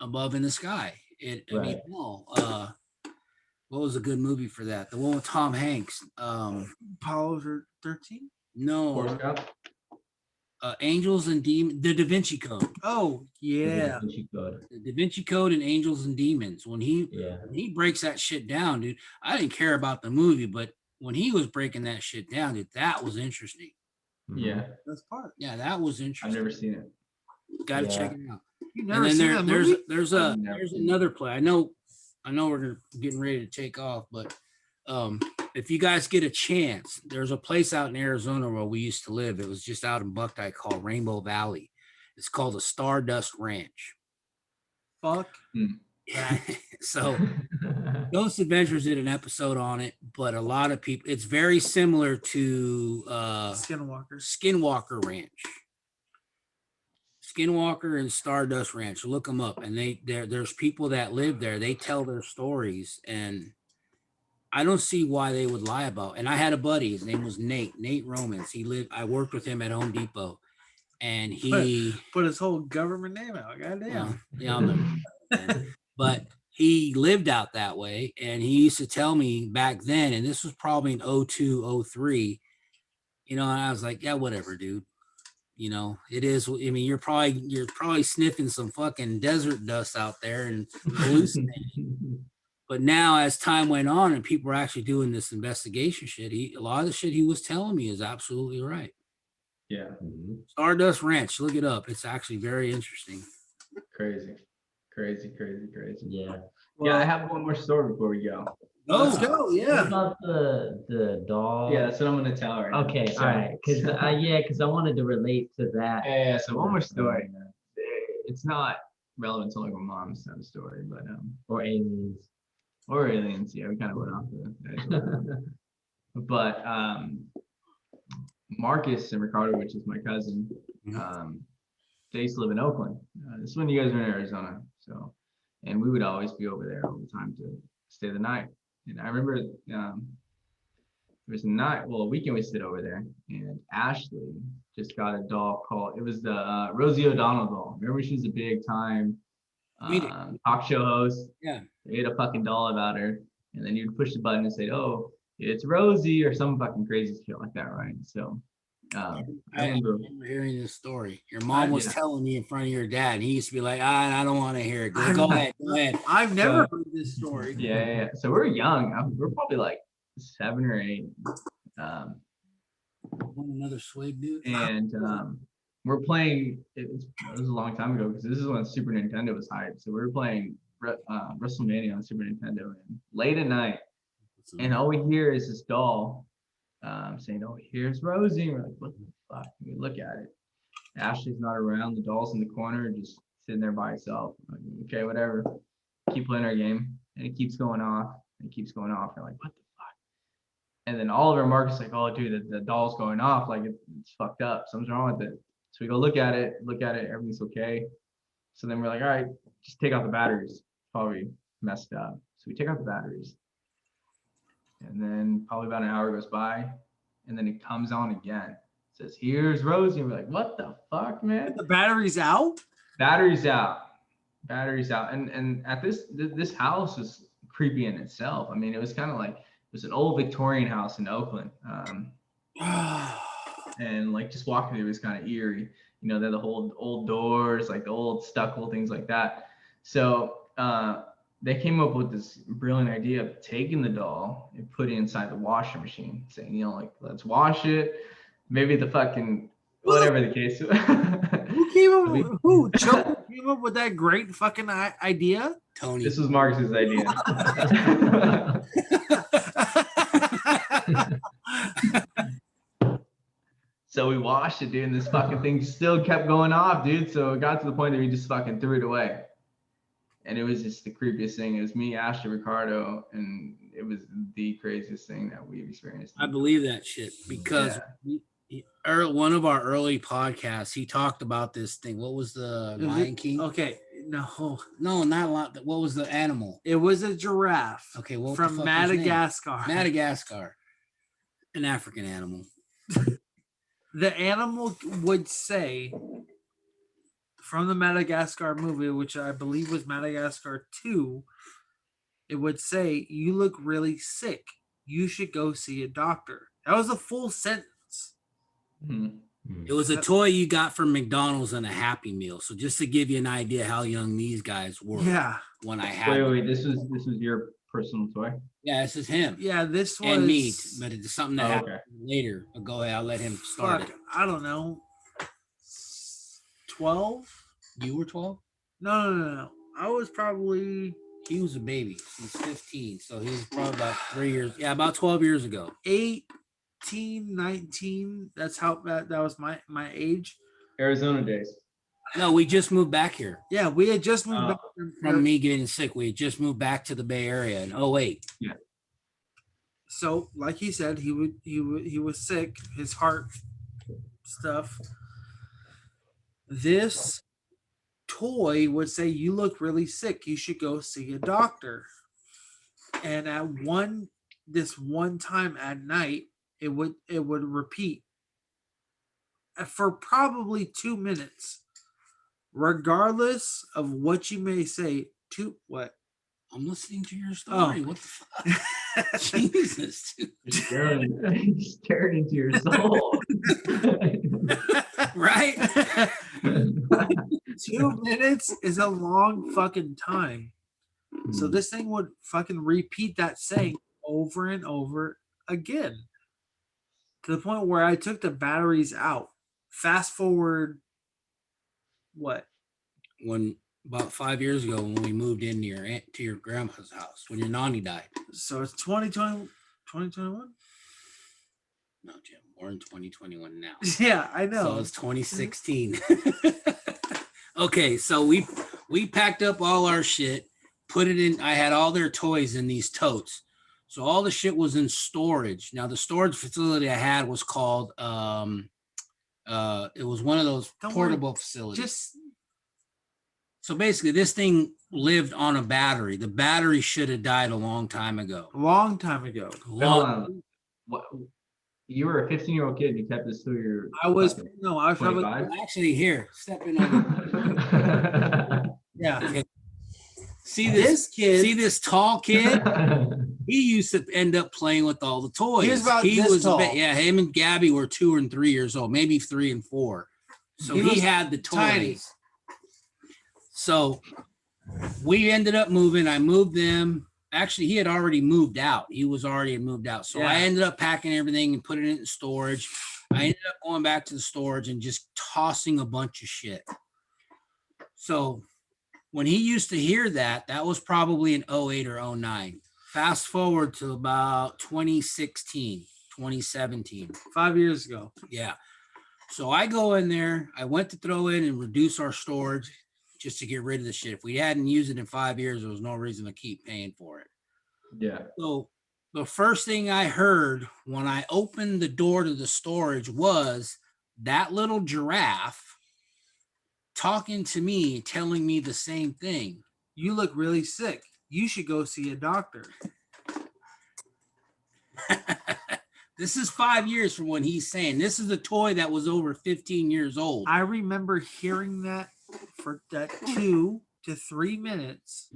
Speaker 8: above in the sky. I mean, no. What was a good movie for that? The one with Tom Hanks.
Speaker 2: Apollo 13?
Speaker 8: No. Angels and Demons, the Da Vinci Code.
Speaker 2: Oh, yeah.
Speaker 9: The
Speaker 8: Da Vinci Code and Angels and Demons. When he breaks that shit down, dude, I didn't care about the movie, but when he was breaking that shit down, dude, that was interesting.
Speaker 1: Yeah.
Speaker 2: That's part.
Speaker 8: Yeah, that was interesting.
Speaker 1: I've never seen it.
Speaker 8: Got to check it out.
Speaker 2: You never seen that movie?
Speaker 8: There's another play. I know we're getting ready to take off, but if you guys get a chance, there's a place out in Arizona where we used to live. It was just out in Buckeye called Rainbow Valley. It's called the Stardust Ranch.
Speaker 2: Fuck.
Speaker 8: Yeah. So Ghost Adventures did an episode on it, but a lot of people, it's very similar to Skinwalker Ranch. Skinwalker and Stardust Ranch. Look them up, and there's people that live there. They tell their stories, and I don't see why they would lie about. And I had a buddy. His name was Nate Romans. I worked with him at Home Depot, and he
Speaker 2: put his whole government name out. Goddamn.
Speaker 8: But he lived out that way, and he used to tell me back then, and this was probably in 02, 03, and I was like, yeah, whatever, dude. It is. I mean, you're probably sniffing some fucking desert dust out there and hallucinating. But now, as time went on and people were actually doing this investigation shit, a lot of the shit he was telling me is absolutely right.
Speaker 1: Yeah.
Speaker 8: Stardust Ranch, look it up. It's actually very interesting.
Speaker 1: Crazy.
Speaker 9: Yeah.
Speaker 1: Well, I have one more story before we go.
Speaker 2: Let's go. Yeah.
Speaker 9: What about the dog?
Speaker 1: Yeah, that's what I'm gonna tell right now.
Speaker 9: Okay, all right. Because I wanted to relate to that.
Speaker 1: Yeah. So one more story. It's not relevant to like my mom's side of the story, but
Speaker 9: or aliens.
Speaker 1: Yeah, we kind of went off the but Marcus and Ricardo, which is my cousin, they used to live in Oakland. This is when you guys were in Arizona, and we would always be over there all the time to stay the night. And I remember there was a weekend we stayed over there, and Ashley just got a doll it was the Rosie O'Donnell doll. Remember, she was a big time talk show host.
Speaker 8: Yeah.
Speaker 1: They had a fucking doll about her, and then you'd push the button and say, "Oh, it's Rosie," or some fucking crazy shit like that, right? So I
Speaker 8: I
Speaker 1: remember.
Speaker 8: remember hearing this story. Your mom was
Speaker 1: Yeah.
Speaker 8: telling me in front of your dad, and he used to be like, I don't want to hear it. Go ahead. Go ahead.
Speaker 2: I've never heard this story.
Speaker 1: Yeah. So we're young. We're probably like 7 or 8.
Speaker 8: Want another swig, dude?
Speaker 1: And we're playing. It was a long time ago because this is when Super Nintendo was hyped. So we were playing WrestleMania on Super Nintendo, and late at night, and all we hear is this doll saying, "Oh, here's Rosie." And we're like, "What the fuck?" And we look at it. Ashley's not around. The doll's in the corner, just sitting there by itself. Like, okay, whatever. Keep playing our game, and it keeps going off. And it keeps going off. We're like, "What the fuck?" And then Oliver and Marcus like, "Oh, dude, the doll's going off. Like it's fucked up. Something's wrong with it." So we go look at it. Everything's okay. So then we're like, "All right, just take out the batteries. It's probably messed up." So we take out the batteries. And then probably about an hour goes by, and then it comes on again. It says, "Here's Rosie." And we're like, "What the fuck, man?"
Speaker 2: The battery's out?
Speaker 1: Battery's out. And at this house was creepy in itself. I mean, it was kind of like, it was an old Victorian house in Oakland. And like just walking through it was kind of eerie. You know, they're the whole old doors, like the old stucco, things like that. So they came up with this brilliant idea of taking the doll and putting it inside the washing machine, saying, you know, like, let's wash it. Maybe the fucking, whatever the case.
Speaker 2: Who came up with that great fucking idea?
Speaker 8: Tony.
Speaker 1: This was Marcus's idea. So we washed it, dude, and this fucking thing still kept going off, dude. So it got to the point that we just fucking threw it away. And it was just the creepiest thing. It was me, Ashley, Ricardo, and it was the craziest thing that we've experienced.
Speaker 8: I believe that shit because one of our early podcasts, he talked about this thing. What was the Lion King?
Speaker 2: Okay, no,
Speaker 8: not a lot. What was the animal?
Speaker 2: It was a giraffe.
Speaker 8: Okay, what
Speaker 2: from
Speaker 8: the fuck
Speaker 2: Madagascar.
Speaker 8: Madagascar, an African animal.
Speaker 2: The animal would say from the Madagascar movie, which I believe was Madagascar 2, it would say, "You look really sick. You should go see a doctor." That was a full sentence.
Speaker 1: Mm-hmm.
Speaker 8: It was a toy you got from McDonald's and a Happy Meal. So just to give you an idea how young these guys were.
Speaker 2: Yeah.
Speaker 8: When I had
Speaker 1: wait, this was your personal toy?
Speaker 8: Yeah, this is him.
Speaker 2: Yeah, this was
Speaker 8: and me, but it's something that happened later. But go ahead, I'll let him start it.
Speaker 2: I don't know. 12?
Speaker 8: You were 12?
Speaker 2: No. I was probably.
Speaker 8: He was a baby. He's 15, so he was probably about 3 years. Yeah, about 12 years ago.
Speaker 2: 18, 19. That's how that was my age.
Speaker 1: Arizona days.
Speaker 8: No, we just moved back here.
Speaker 2: Yeah, we had just moved back
Speaker 8: from me getting sick. We had just moved back to the Bay Area in 2008.
Speaker 1: Yeah.
Speaker 2: So, like he said, he was sick, his heart stuff. This toy would say, "You look really sick. You should go see a doctor." And at this one time at night, it would repeat for probably 2 minutes. Regardless of what you may say, what?
Speaker 8: I'm listening to your story. What the fuck? Jesus, dude.
Speaker 1: Staring into your soul.
Speaker 8: Right?
Speaker 2: 2 minutes is a long fucking time. So this thing would fucking repeat that saying over and over again. To the point where I took the batteries out. Fast forward what?
Speaker 8: When about 5 years ago, when we moved in to your grandma's house, when your nanny died.
Speaker 2: So it's 2020, 2021?
Speaker 8: No, Jim, we're in 2021 now.
Speaker 2: Yeah, I know.
Speaker 8: So it's 2016. Okay, so we packed up all our shit, put it in. I had all their toys in these totes. So all the shit was in storage. Now the storage facility I had was called it was one of those portable facilities. So basically this thing lived on a battery. The battery should have died a long time ago.
Speaker 2: What?
Speaker 1: You were a 15-year-old kid and you kept this through your
Speaker 2: I was probably
Speaker 8: actually here. Stepping over.
Speaker 2: Yeah.
Speaker 8: See this kid. See this tall kid? he used to end up playing with all the toys.
Speaker 2: He was about this tall.
Speaker 8: Him and Gabby were 2 and 3 years old, maybe 3 and 4. So he had the toys.
Speaker 2: tiny.
Speaker 8: So we ended up moving. I moved them. Actually, he had already moved out. He was already moved out. So I ended up packing everything and putting it in storage. I ended up going back to the storage and just tossing a bunch of shit. So when he used to hear that, that was probably in 08 or 09. Fast forward to about 2016, 2017.
Speaker 2: 5 years ago.
Speaker 8: Yeah. So I go in there. I went to throw in and reduce our storage just to get rid of the shit. If we hadn't used it in 5 years, there was no reason to keep paying for it.
Speaker 1: Yeah.
Speaker 8: So the first thing I heard when I opened the door to the storage was that little giraffe talking to me, telling me the same thing.
Speaker 2: You look really sick. You should go see a doctor.
Speaker 8: This is 5 years from when he's saying this is a toy that was over 15 years old.
Speaker 2: I remember hearing that for that 2 to 3 minutes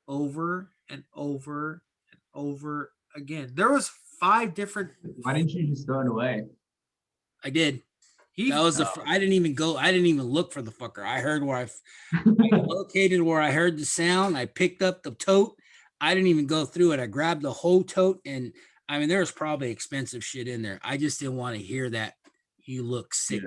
Speaker 2: over and over and over again. There was 5 different.
Speaker 1: Why didn't you just throw it away?
Speaker 8: I did. That was I didn't even go. I didn't even look for the fucker. I heard where I located where I heard the sound. I picked up the tote. I didn't even go through it. I grabbed the whole tote, and I mean, there was probably expensive shit in there. I just didn't want to hear that. You look sick.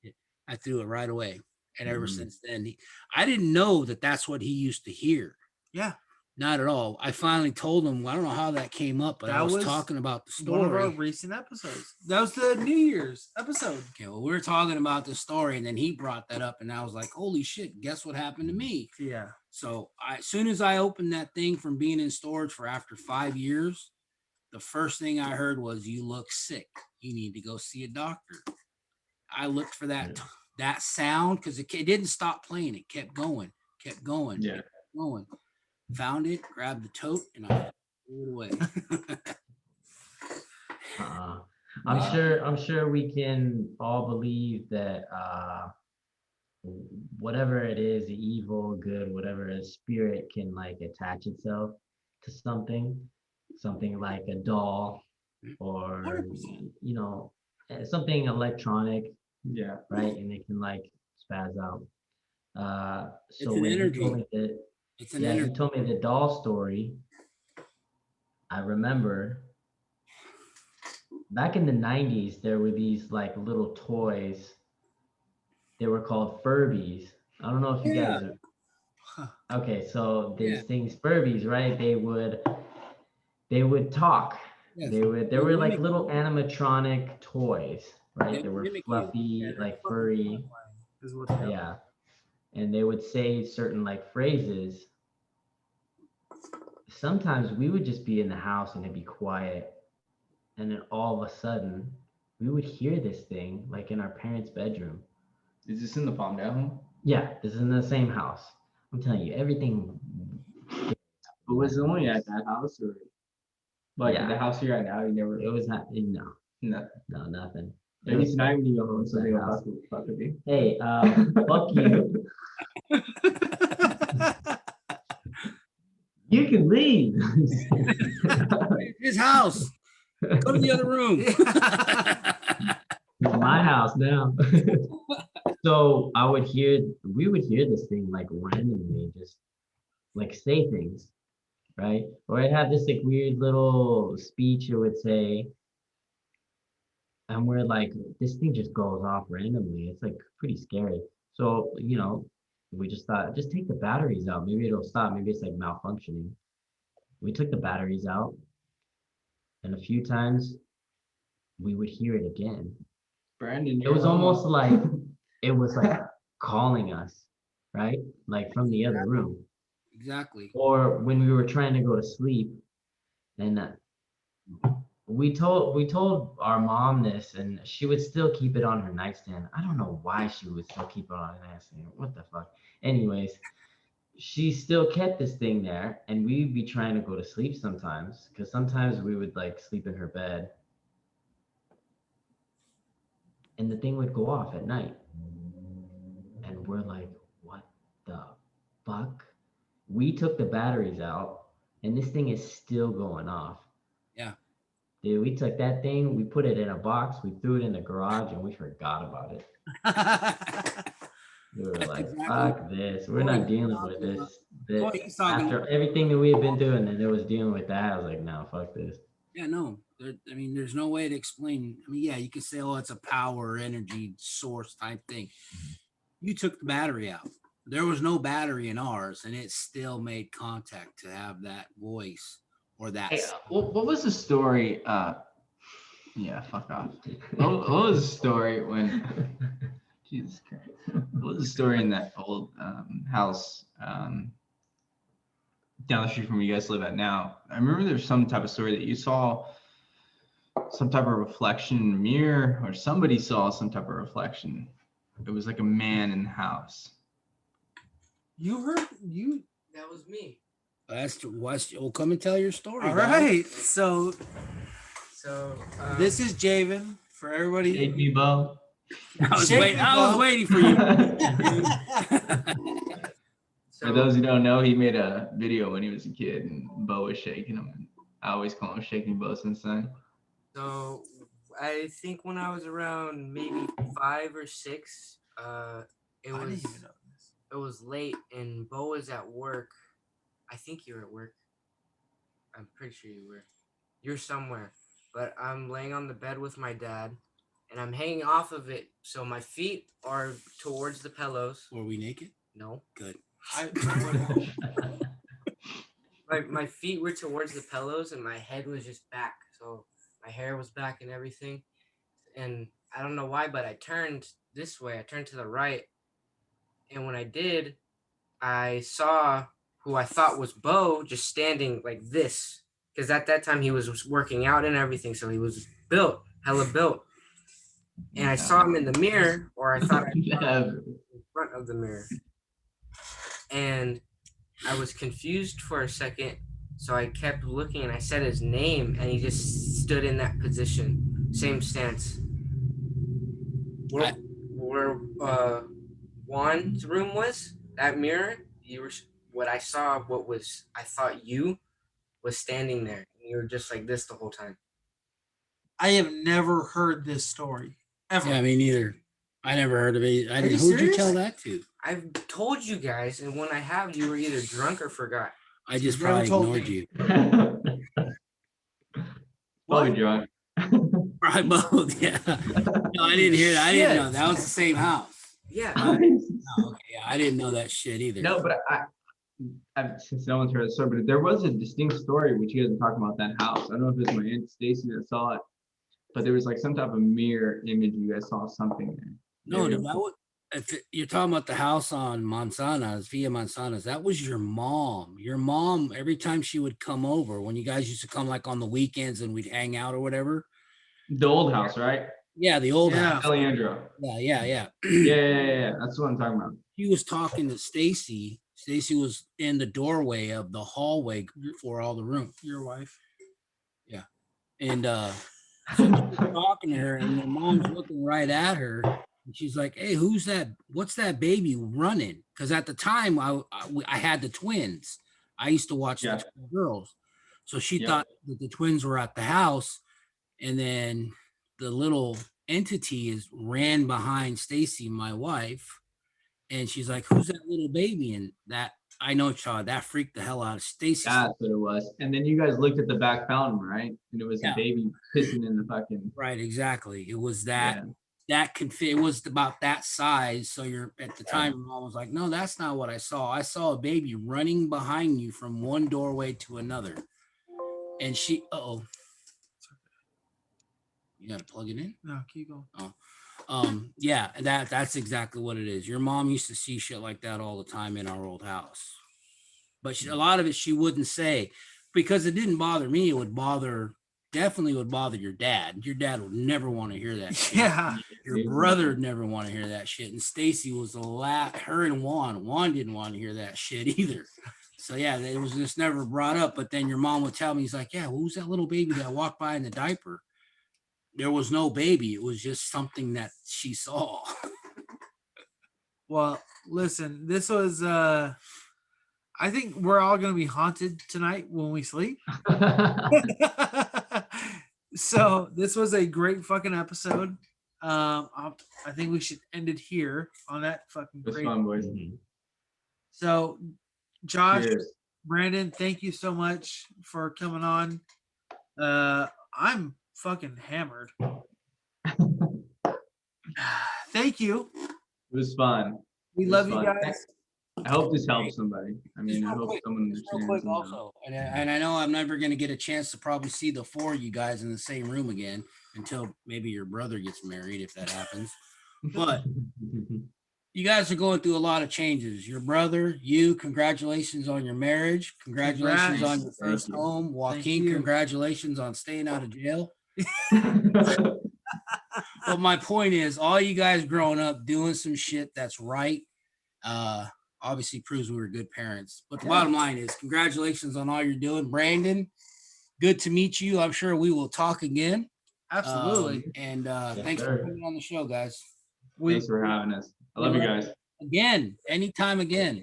Speaker 8: Yeah. I threw it right away, and ever since then, I didn't know that that's what he used to hear.
Speaker 2: Yeah.
Speaker 8: Not at all. I finally told him, I don't know how that came up, but I was talking about the story.
Speaker 2: One of our recent episodes. That was the New Year's episode.
Speaker 8: Okay, well, we were talking about the story, and then he brought that up, and I was like, holy shit, guess what happened to me?
Speaker 2: Yeah.
Speaker 8: So as soon as I opened that thing from being in storage for after 5 years, the first thing I heard was, you look sick. You need to go see a doctor. I looked for that sound because it didn't stop playing. It kept going. Kept going. Found it, grabbed the tote, and I threw it away.
Speaker 9: I'm sure we can all believe that whatever it is, the evil, good, whatever, a spirit can like attach itself to something like a doll or
Speaker 8: 100%.
Speaker 9: Something electronic.
Speaker 1: Yeah.
Speaker 9: Right, and it can like spaz out. So
Speaker 8: it's an energy.
Speaker 9: He told me the doll story. I remember back in the 90s, there were these like little toys. They were called Furbies. I don't know if you guys are. Okay, so these things, Furbies, right? They would talk. Yes. They were like little animatronic toys, right? They were fluffy, like furry. Yeah. And they would say certain like phrases. Sometimes we would just be in the house and it'd be quiet. And then all of a sudden, we would hear this thing like in our parents' bedroom.
Speaker 1: Is this in the Palmdale home?
Speaker 9: Yeah, this is in the same house. I'm telling you, everything.
Speaker 1: But was it only at that house or like the house you're at now? You never.
Speaker 9: It was not. No.
Speaker 1: Nothing.
Speaker 9: No, nothing.
Speaker 1: Maybe tonight when you go home, something will fuck with you.
Speaker 9: Hey, fuck you. You can leave.
Speaker 8: His house. Go to the other room.
Speaker 9: It's my house now. So we would hear this thing like randomly, just like say things, right? Or it had this like weird little speech it would say. And we're like, this thing just goes off randomly. It's like pretty scary. So, we just thought, just take the batteries out. Maybe it'll stop. Maybe it's like malfunctioning. We took the batteries out. And a few times we would hear it again.
Speaker 1: Brandon,
Speaker 9: it was almost like, it was like calling us, right? Like from the other room.
Speaker 8: Exactly.
Speaker 9: Or when we were trying to go to sleep and we told our mom this, and she would still keep it on her nightstand. I don't know why she would still keep it on her nightstand. What the fuck? Anyways, she still kept this thing there, and we'd be trying to go to sleep sometimes, because sometimes we would like sleep in her bed, and the thing would go off at night, and we're like, what the fuck? We took the batteries out. and this thing is still going off.
Speaker 8: Yeah.
Speaker 9: Dude, we took that thing, we put it in a box, we threw it in the garage, and we forgot about it. We were like,
Speaker 8: exactly.
Speaker 9: fuck this. We're not dealing with this.
Speaker 8: He's talking
Speaker 9: After everything that we had been doing, and there was dealing with that, I was like, no, fuck this.
Speaker 8: Yeah, no. I mean, there's no way to explain. I mean, yeah, you could say, oh, it's a power energy source type thing. You took the battery out. There was no battery in ours, and it still made contact to have that voice or that.
Speaker 1: Hey, what was the story? Yeah, fuck off. What was the story when? Jesus Christ. What was the story in that old house down the street from where you guys live at now? I remember there's some type of story that you saw some type of reflection in a mirror, or somebody saw some type of reflection. It was like a man in the house.
Speaker 2: You heard you.
Speaker 6: That was me.
Speaker 8: That's well, come and tell your story.
Speaker 2: All right. So
Speaker 6: So
Speaker 2: this is Javen for everybody.
Speaker 1: Shake me, Bo.
Speaker 8: I was
Speaker 2: Shake
Speaker 8: waiting for you.
Speaker 1: For those who don't know, he made a video when he was a kid, and Bo was shaking him. And I always call him Shaking Bo since then.
Speaker 6: So I think when I was around maybe 5 or 6, it was late and Bo was at work. I think you were at work. I'm pretty sure you were. You're somewhere. But I'm laying on the bed with my dad and I'm hanging off of it. So my feet are towards the pillows.
Speaker 8: Were we naked?
Speaker 6: No.
Speaker 8: Good.
Speaker 6: My feet were towards the pillows and my head was just back. So my hair was back and everything. And I don't know why, but I turned this way. I turned to the right. And when I did, I saw who I thought was Bo just standing like this. Because at that time he was working out and everything. So he was built, hella built. And I saw him in the mirror, or I thought I saw him in front of the mirror. And I was confused for a second. So I kept looking and I said his name and he just stood in that position. Same stance. Where Juan's room was, that mirror, I thought you was standing there. And you were just like this the whole time.
Speaker 2: I have never heard this story ever.
Speaker 8: Yeah, me neither. I never heard of it. Who'd you tell that to?
Speaker 6: I've told you guys, and when I have, you were either drunk or forgot.
Speaker 8: I just probably ignored you.
Speaker 1: Probably drunk.
Speaker 8: Probably both, yeah. No, I didn't hear that. I didn't know. That was the same house.
Speaker 6: Yeah.
Speaker 8: Oh, okay, yeah, I didn't know that shit either.
Speaker 1: No, but since no one's heard the story, but there was a distinct story which you guys were talking about that house. I don't know if it was my Aunt Stacy that saw it, but there was like some type of mirror image. You guys saw something there.
Speaker 8: No, you're talking about the house on Manzanas, Via Manzanas, that was your mom. Your mom, every time she would come over, when you guys used to come like on the weekends and we'd hang out or whatever.
Speaker 1: The old house, right?
Speaker 8: Yeah, the old house.
Speaker 1: Alejandro.
Speaker 8: Yeah.
Speaker 1: Yeah. That's what I'm talking about.
Speaker 8: He was talking to Stacy. Stacy was in the doorway of the hallway for all the room.
Speaker 2: Your wife.
Speaker 8: Yeah. And so she's talking to her, and the mom's looking right at her. And she's like, hey, who's that? What's that baby running? Because at the time, I had the twins. I used to watch the twin girls. So she thought that the twins were at the house. And then the little entity ran behind Stacy, my wife. And she's like, who's that little baby? And that, I know, child, that freaked the hell out of Stacy.
Speaker 1: That's what it was. And then you guys looked at the back fountain, right? And it was a baby pissing in the fucking.
Speaker 8: Right, exactly. It was that. It was about that size. So you're at the time, your mom was like, no, that's not what I saw. I saw a baby running behind you from one doorway to another. And she, you got to plug it in?
Speaker 2: No, keep going.
Speaker 8: Yeah, that's exactly what it is. Your mom used to see shit like that all the time in our old house. But a lot of it she wouldn't say because it didn't bother me. It definitely would bother your dad. Your dad would never want to hear that shit.
Speaker 2: Yeah.
Speaker 8: Your brother would never want to hear that shit. And Stacy was her and Juan didn't want to hear that shit either. So yeah, it was just never brought up. But then your mom would tell me, he's like, yeah, who's that little baby that walked by in the diaper? There was no baby. It was just something that she saw.
Speaker 2: Well, listen, this was I think we're all going to be haunted tonight when we sleep. So this was a great fucking episode. I think we should end it here on that fucking
Speaker 1: It's
Speaker 2: great.
Speaker 1: fun, boys.
Speaker 2: So, Josh,
Speaker 1: Cheers.
Speaker 2: Brandon, thank you so much for coming on. I'm fucking hammered. Thank you.
Speaker 1: It was fun.
Speaker 2: We
Speaker 1: It was
Speaker 2: love you
Speaker 1: fun.
Speaker 2: guys.
Speaker 1: I hope this helps somebody. I mean,
Speaker 8: Just
Speaker 1: I
Speaker 8: real
Speaker 1: hope
Speaker 8: quick-
Speaker 1: someone
Speaker 8: just real
Speaker 1: understands.
Speaker 8: quick also, and I know I'm never going to get a chance to probably see the four of you guys in the same room again until maybe your brother gets married, if that happens. But you guys are going through a lot of changes. Your brother, you, congratulations on your marriage. Congratulations
Speaker 2: Congrats.
Speaker 8: on your first
Speaker 1: you.
Speaker 8: home. Joaquin,
Speaker 2: you.
Speaker 8: congratulations on staying out of jail. But my point is, all you guys growing up doing some shit that's right, obviously proves we were good parents. But the bottom line is, congratulations on all you're doing. Brandon, good to meet you. I'm sure we will talk again.
Speaker 2: Absolutely.
Speaker 8: And thanks for coming on the show, guys.
Speaker 1: Thanks for having us. I love you guys.
Speaker 8: Again, anytime again.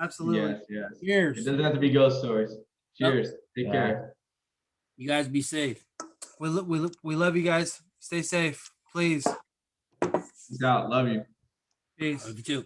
Speaker 2: Absolutely.
Speaker 1: Yes, yes.
Speaker 8: Cheers.
Speaker 1: It doesn't have to be ghost stories. Cheers. Take care.
Speaker 8: You guys be safe.
Speaker 2: We love you guys. Stay safe, please.
Speaker 1: Peace out. Love you.
Speaker 2: Peace.
Speaker 8: Love you too.